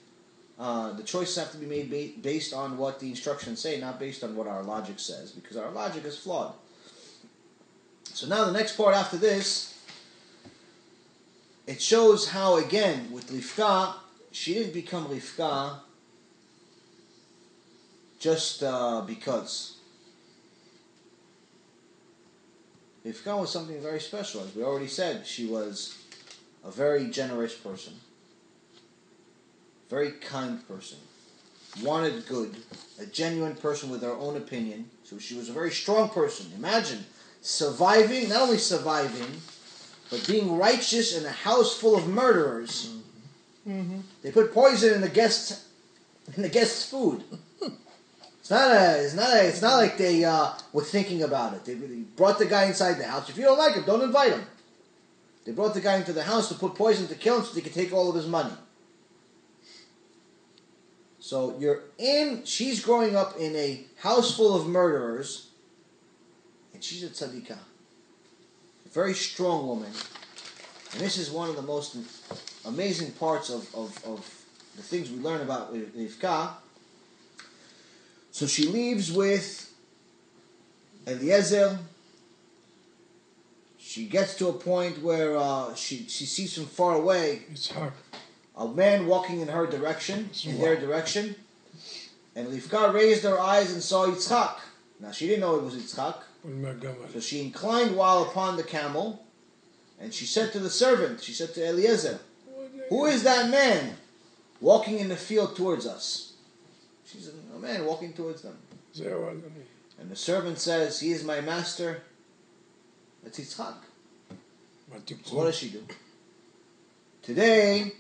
the choices have to be made based on what the instructions say, not based on what our logic says, because our logic is flawed. So now the next part after this, it shows how, again, with Rivka, she didn't become Rivka just because. Rivka was something very special. As we already said, she was a very generous person, very kind person, wanted good, a genuine person with her own opinion. So she was a very strong person. Imagine surviving, not only surviving, but being righteous in a house full of murderers. Mm-hmm. They put poison in the guest's food. It's not like they were thinking about it. They brought the guy inside the house. If you don't like him, don't invite him. They brought the guy into the house to put poison to kill him so they could take all of his money. So she's growing up in a house full of murderers, and she's a tzadikah. A very strong woman. And this is one of the most amazing parts of the things we learn about Rivka. So she leaves with Eliezer. She gets to a point where she sees from far away a man walking in her direction, their direction. And Rivka raised her eyes and saw Yitzchak. Now she didn't know it was Yitzchak. So she inclined while upon the camel, and she said to the servant, she said to Eliezer, "Who is that man walking in the field towards us?" She said, "A man walking towards them." And the servant says, "He is my master." It's Yitzchak. So what does she do? Today,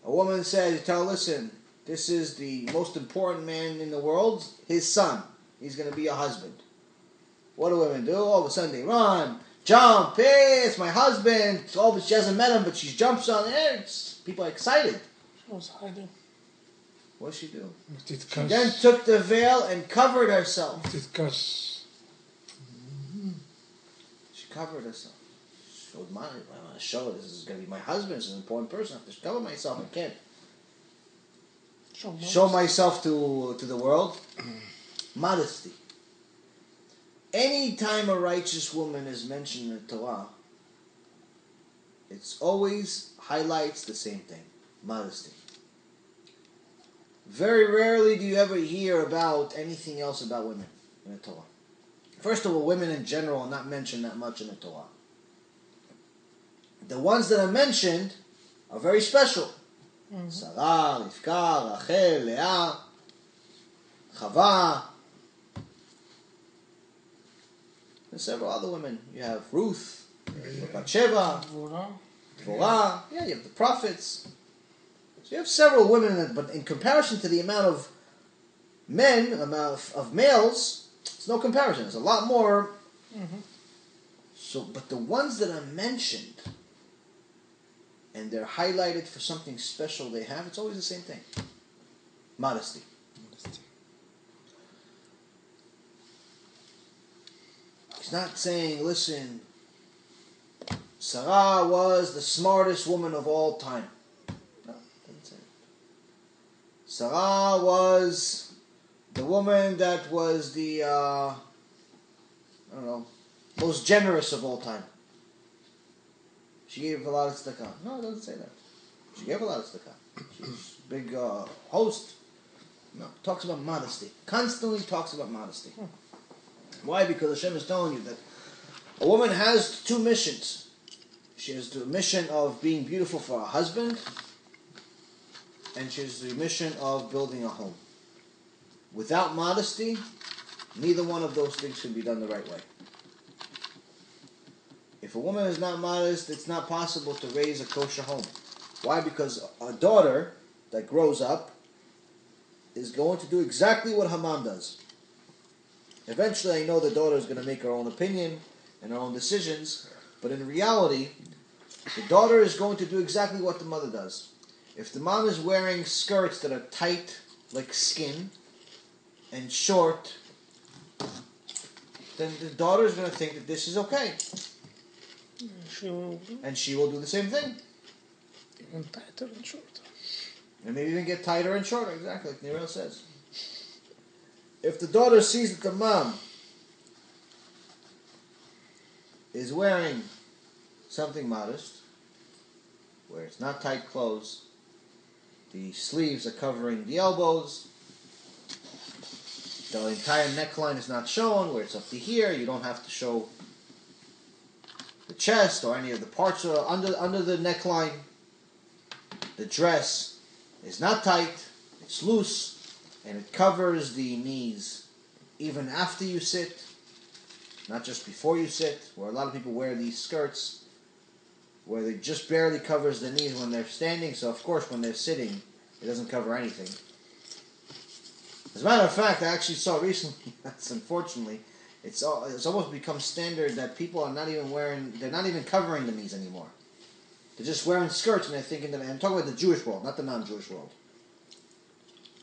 a woman says, you tell her, listen, this is the most important man in the world, his son. He's going to be a husband. What do women do? All of a sudden they run, jump, hey, it's my husband. Oh, she hasn't met him, but she jumps on it. People are excited. She was hiding. What did she do? She Then took the veil and covered herself. She covered herself. Showed I want to show this is going to be my husband. This is an important person. I have to cover myself. I can't show myself to the world. Modesty. Anytime a righteous woman is mentioned in the Torah, it's always highlights the same thing. Modesty. Very rarely do you ever hear about anything else about women in the Torah. First of all, women in general are not mentioned that much in the Torah. The ones that are mentioned are very special. Sarah, Rivka, Rachel, Leah, Chava. And several other women. You have Ruth, Bathsheba, Dvorah. Yeah, you have the prophets. So you have several women, but in comparison to the amount of men, amount of males, it's no comparison. There's a lot more. So, but the ones that are mentioned, and they're highlighted for something special they have, it's always the same thing. Modesty. He's not saying, listen, Sarah was the smartest woman of all time. No, doesn't say it. Sarah was the woman that was the, most generous of all time. She gave a lot of tzedakah. No, it doesn't say that. She gave a lot of tzedakah. She's a big host. No, talks about modesty. Constantly talks about modesty. Why? Because Hashem is telling you that a woman has two missions. She has the mission of being beautiful for her husband, and she has the mission of building a home. Without modesty, neither one of those things can be done the right way. If a woman is not modest, it's not possible to raise a kosher home. Why? Because a daughter that grows up is going to do exactly what her mom does. Eventually, I know the daughter is going to make her own opinion and her own decisions, but in reality, the daughter is going to do exactly what the mother does. If the mom is wearing skirts that are tight, like skin, and short, then the daughter is going to think that this is okay. And she will do the same thing. Even tighter and shorter. And maybe even get tighter and shorter, exactly like Nirel says. If the daughter sees that the mom is wearing something modest, where it's not tight clothes, the sleeves are covering the elbows, the entire neckline is not shown, where it's up to here, you don't have to show the chest or any of the parts under the neckline. The dress is not tight, it's loose, and it covers the knees even after you sit, not just before you sit, where a lot of people wear these skirts where they just barely covers the knees when they're standing, so of course when they're sitting it doesn't cover anything. As a matter of fact, I actually saw recently, that's unfortunately, it's almost become standard that people are not even covering the knees anymore. They're just wearing skirts and they're thinking that, I'm talking about the Jewish world, not the non-Jewish world.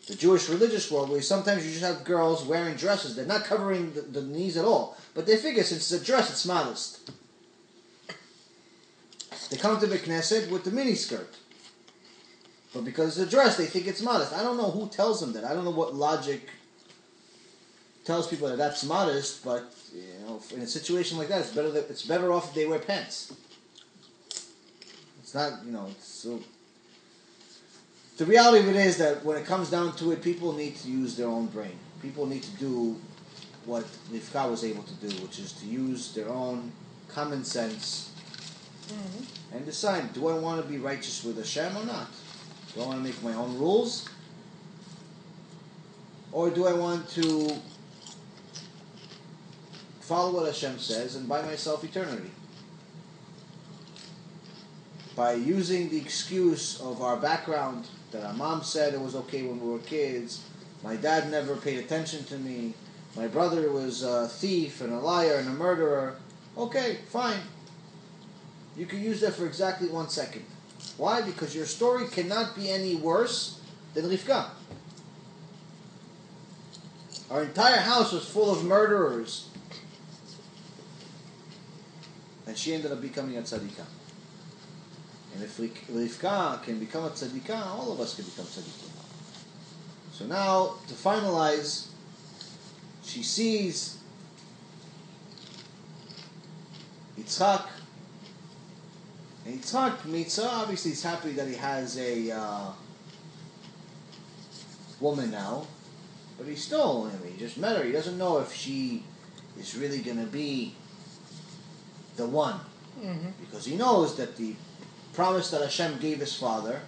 The Jewish religious world, where sometimes you just have girls wearing dresses. They're not covering the knees at all. But they figure since it's a dress, it's modest. They come to the Knesset with the mini skirt. But because it's a dress, they think it's modest. I don't know who tells them that. I don't know what logic tells people that that's modest, but in a situation like that, it's better off if they wear pants. It's not, so... The reality of it is that when it comes down to it, people need to use their own brain. People need to do what Rivka was able to do, which is to use their own common sense and decide, do I want to be righteous with Hashem or not? Do I want to make my own rules? Or do I want to follow what Hashem says and buy myself eternity? by using the excuse of our background, that our mom said it was okay when we were kids, my dad never paid attention to me, my brother was a thief and a liar and a murderer, okay, fine. You can use that for exactly 1 second. Why? Because your story cannot be any worse than Rivka. Our entire house was full of murderers. And she ended up becoming a tzadikah. And if Rivka can become a tzadikah, all of us can become tzadikah. So now, to finalize, she sees Yitzchak. And Yitzchak meets her. Obviously, he's happy that he has a woman now. But he still, he just met her. He doesn't know if she is really going to be the one. Mm-hmm. Because he knows that the promise that Hashem gave his father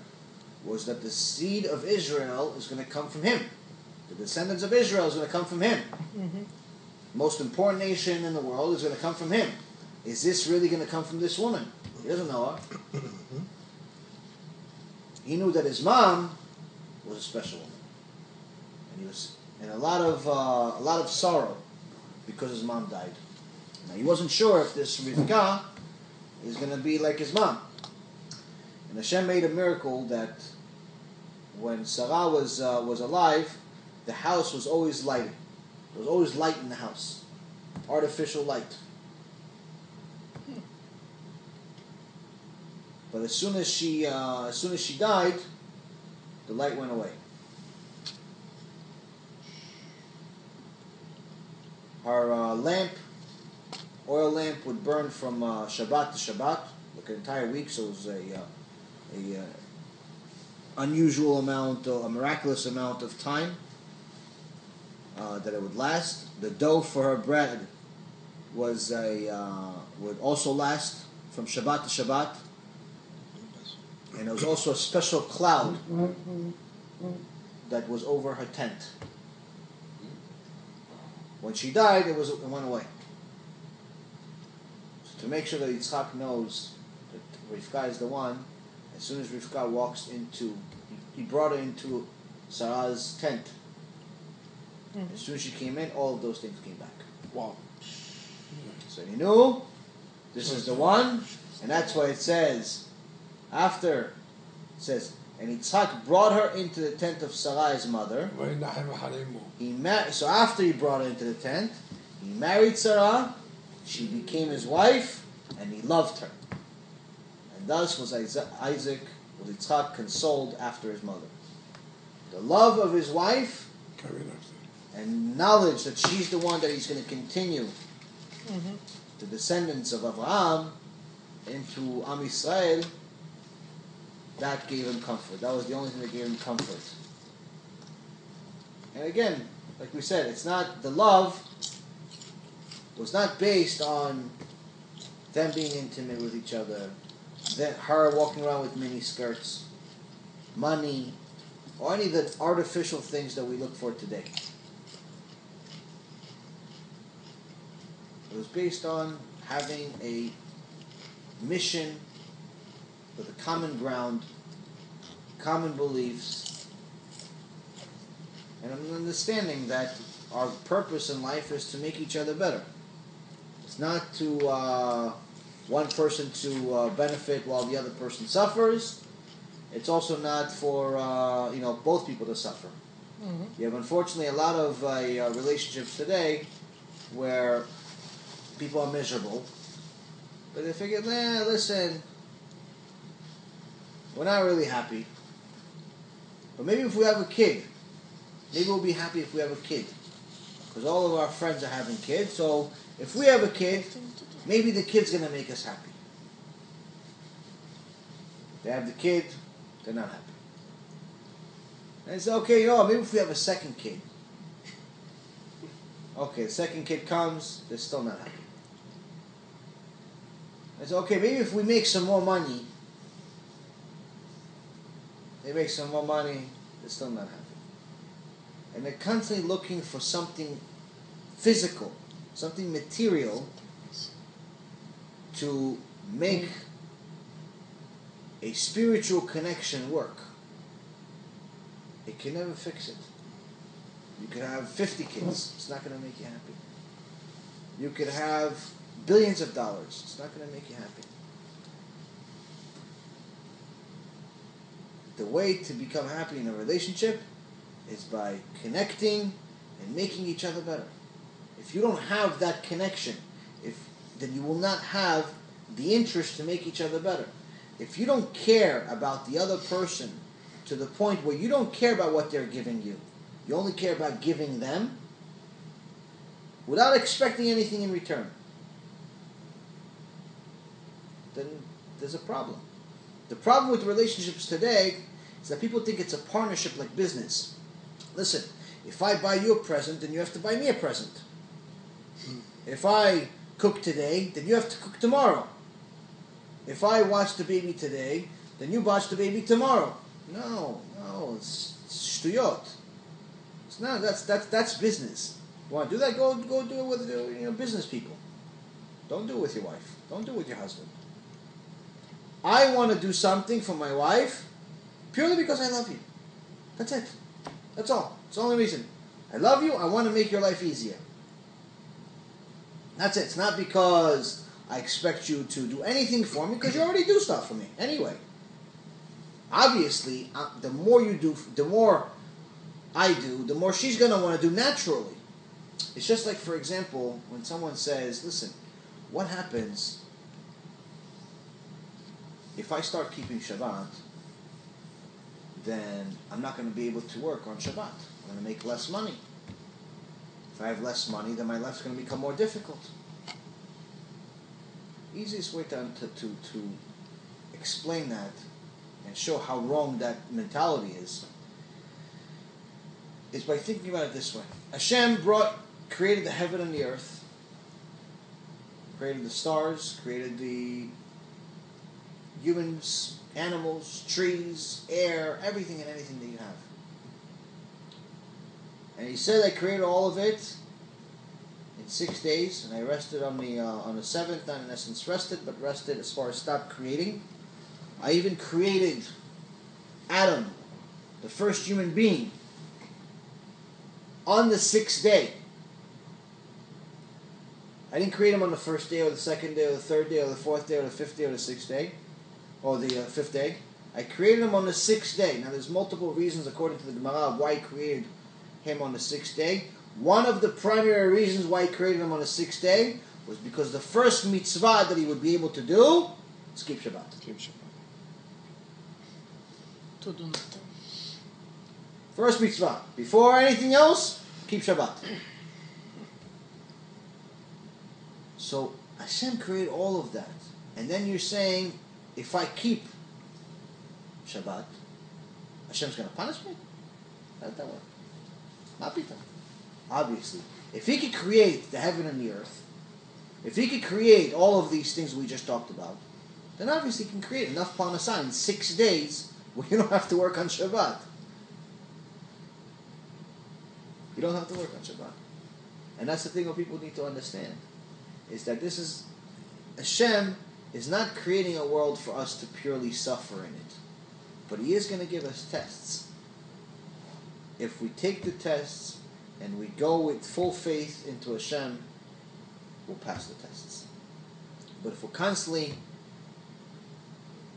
was that the seed of Israel is going to come from him. The descendants of Israel is going to come from him. Mm-hmm. The most important nation in the world is going to come from him. Is this really going to come from this woman? He doesn't know her. He knew that his mom was a special woman. And he was in a lot of sorrow because his mom died. Now, he wasn't sure if this Rivka is going to be like his mom. And Hashem made a miracle that when Sarah was alive, the house was always lighted. There was always light in the house, artificial light. But as soon as she died, the light went away. Her oil lamp would burn from Shabbat to Shabbat, like an entire week. So it was a unusual amount, a miraculous amount of time that it would last. The dough for her bread was would also last from Shabbat to Shabbat, and there was also a special cloud that was over her tent. When she died, it went away. So to make sure that Yitzchak knows that Rivka is the one, as soon as Rivka walks into, he brought her into Sarah's tent. Mm-hmm. As soon as she came in, all of those things came back. Wow. So he knew this is the one, and that's why it says, after, it says, and Yitzchak brought her into the tent of Sarah's mother. So after he brought her into the tent, he married Sarah, she became his wife, and he loved her. And thus was Yitzchak consoled after his mother. The love of his wife and knowledge that she's the one that he's going to continue the descendants of Abraham into Am Yisrael, that gave him comfort. That was the only thing that gave him comfort. And again, like we said, it's not, the love was not based on them being intimate with each other, that her walking around with mini skirts, money, or any of the artificial things that we look for today. It was based on having a mission with a common ground, common beliefs, and an understanding that our purpose in life is to make each other better. It's not to one person to benefit while the other person suffers. It's also not for both people to suffer. Mm-hmm. You have unfortunately a lot of relationships today where people are miserable, but they figure, listen, we're not really happy. But maybe if we have a kid, maybe we'll be happy if we have a kid. Because all of our friends are having kids, so if we have a kid, maybe the kid's going to make us happy. They have the kid, they're not happy. And it's okay, maybe if we have a second kid. Okay, the second kid comes, they're still not happy. It's okay, maybe if we make some more money, they're still not happy. And they're constantly looking for something physical, something material to make a spiritual connection work, it can never fix it. You could have 50 kids, it's not going to make you happy. You could have billions of dollars, it's not going to make you happy. The way to become happy in a relationship is by connecting and making each other better. If you don't have that connection, then you will not have the interest to make each other better. If you don't care about the other person to the point where you don't care about what they're giving you, you only care about giving them without expecting anything in return, then there's a problem. The problem with relationships today is that people think it's a partnership like business. Listen, if I buy you a present, then you have to buy me a present. If I cook today, then you have to cook tomorrow. If I watch the baby today, then you watch the baby tomorrow. No, it's shtuyot. It's not. That's business. You want to do that? Go do it with business people. Don't do it with your wife. Don't do it with your husband. I want to do something for my wife purely because I love you. That's it. That's all. It's the only reason. I love you. I want to make your life easier. That's it. It's not because I expect you to do anything for me, because you already do stuff for me anyway. Obviously, the more you do, the more I do, the more she's going to want to do naturally. It's just like, for example, when someone says, listen, what happens if I start keeping Shabbat, then I'm not going to be able to work on Shabbat. I'm going to make less money. If I have less money, then my life's going to become more difficult. Easiest way to explain that and show how wrong that mentality is by thinking about it this way. Hashem created the heaven and the earth, created the stars, created the humans, animals, trees, air, everything and anything that you have. And he said, I created all of it in 6 days, and I rested on the seventh, not in essence rested, but rested as far as stopped creating. I even created Adam, the first human being, on the 6th day. I didn't create him on the first day, or the second day, or the third day, or the fourth day, or the fifth day, or the 6th day, or the 5th day. I created him on the 6th day. Now there's multiple reasons according to the Gemara why he created him on the 6th day. One of the primary reasons why he created him on the 6th day was because the first mitzvah that he would be able to do is keep Shabbat. To do nothing. First mitzvah. Before anything else, keep Shabbat. So Hashem created all of that. And then you're saying, if I keep Shabbat, Hashem's going to punish me? How does that work? Not be done. Obviously. If he could create the heaven and the earth, if he could create all of these things we just talked about, then obviously he can create enough parnasah in 6 days where you don't have to work on Shabbat. You don't have to work on Shabbat. And that's the thing what people need to understand, is that Hashem is not creating a world for us to purely suffer in it. But he is going to give us tests. If we take the tests and we go with full faith into Hashem, we'll pass the tests. But if we're constantly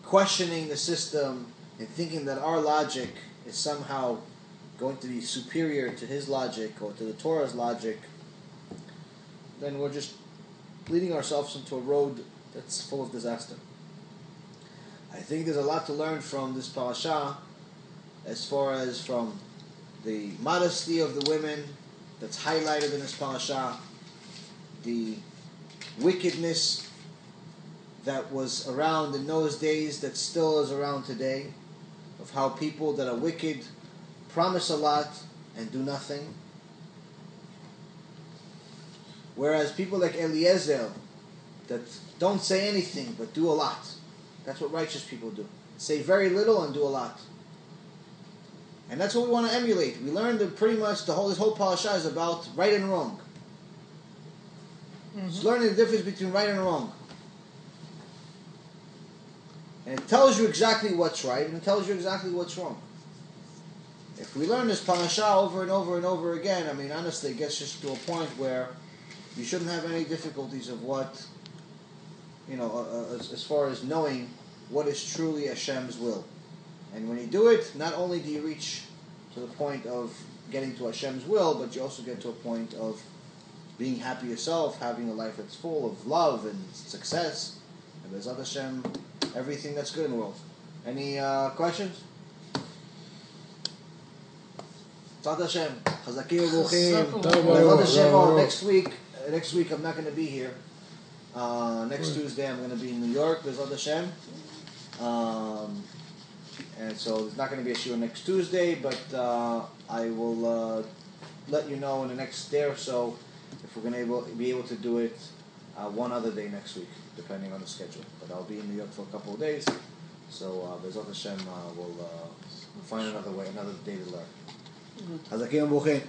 questioning the system and thinking that our logic is somehow going to be superior to his logic or to the Torah's logic, then we're just leading ourselves into a road that's full of disaster. I think there's a lot to learn from this parasha, as far as from the modesty of the women that's highlighted in this parasha, the wickedness that was around in those days that still is around today, of how people that are wicked promise a lot and do nothing, whereas people like Eliezer that don't say anything but do a lot. That's what righteous people do. Say very little and do a lot. And that's what we want to emulate. We learned that pretty much this whole parasha is about right and wrong. It's learning the difference between right and wrong. And it tells you exactly what's right, and it tells you exactly what's wrong. If we learn this parasha over and over and over again, I mean, honestly, it gets just to a point where you shouldn't have any difficulties of what, as far as knowing what is truly Hashem's will. And when you do it, not only do you reach to the point of getting to Hashem's will, but you also get to a point of being happy yourself, having a life that's full of love and success, and B'ezrat Hashem, everything that's good in the world. Any questions? B'ezrat Hashem, Chazakim U'Buchim. B'ezrat Hashem, next week I'm not going to be here. Next Tuesday I'm going to be in New York, B'ezrat Hashem. And so there's not going to be a shiur next Tuesday, but I will let you know in the next day or so if we're going to be able to do it one other day next week, depending on the schedule. But I'll be in New York for a couple of days, so B'ezrat Hashem will find another day to learn. Hazakim U'Buchim.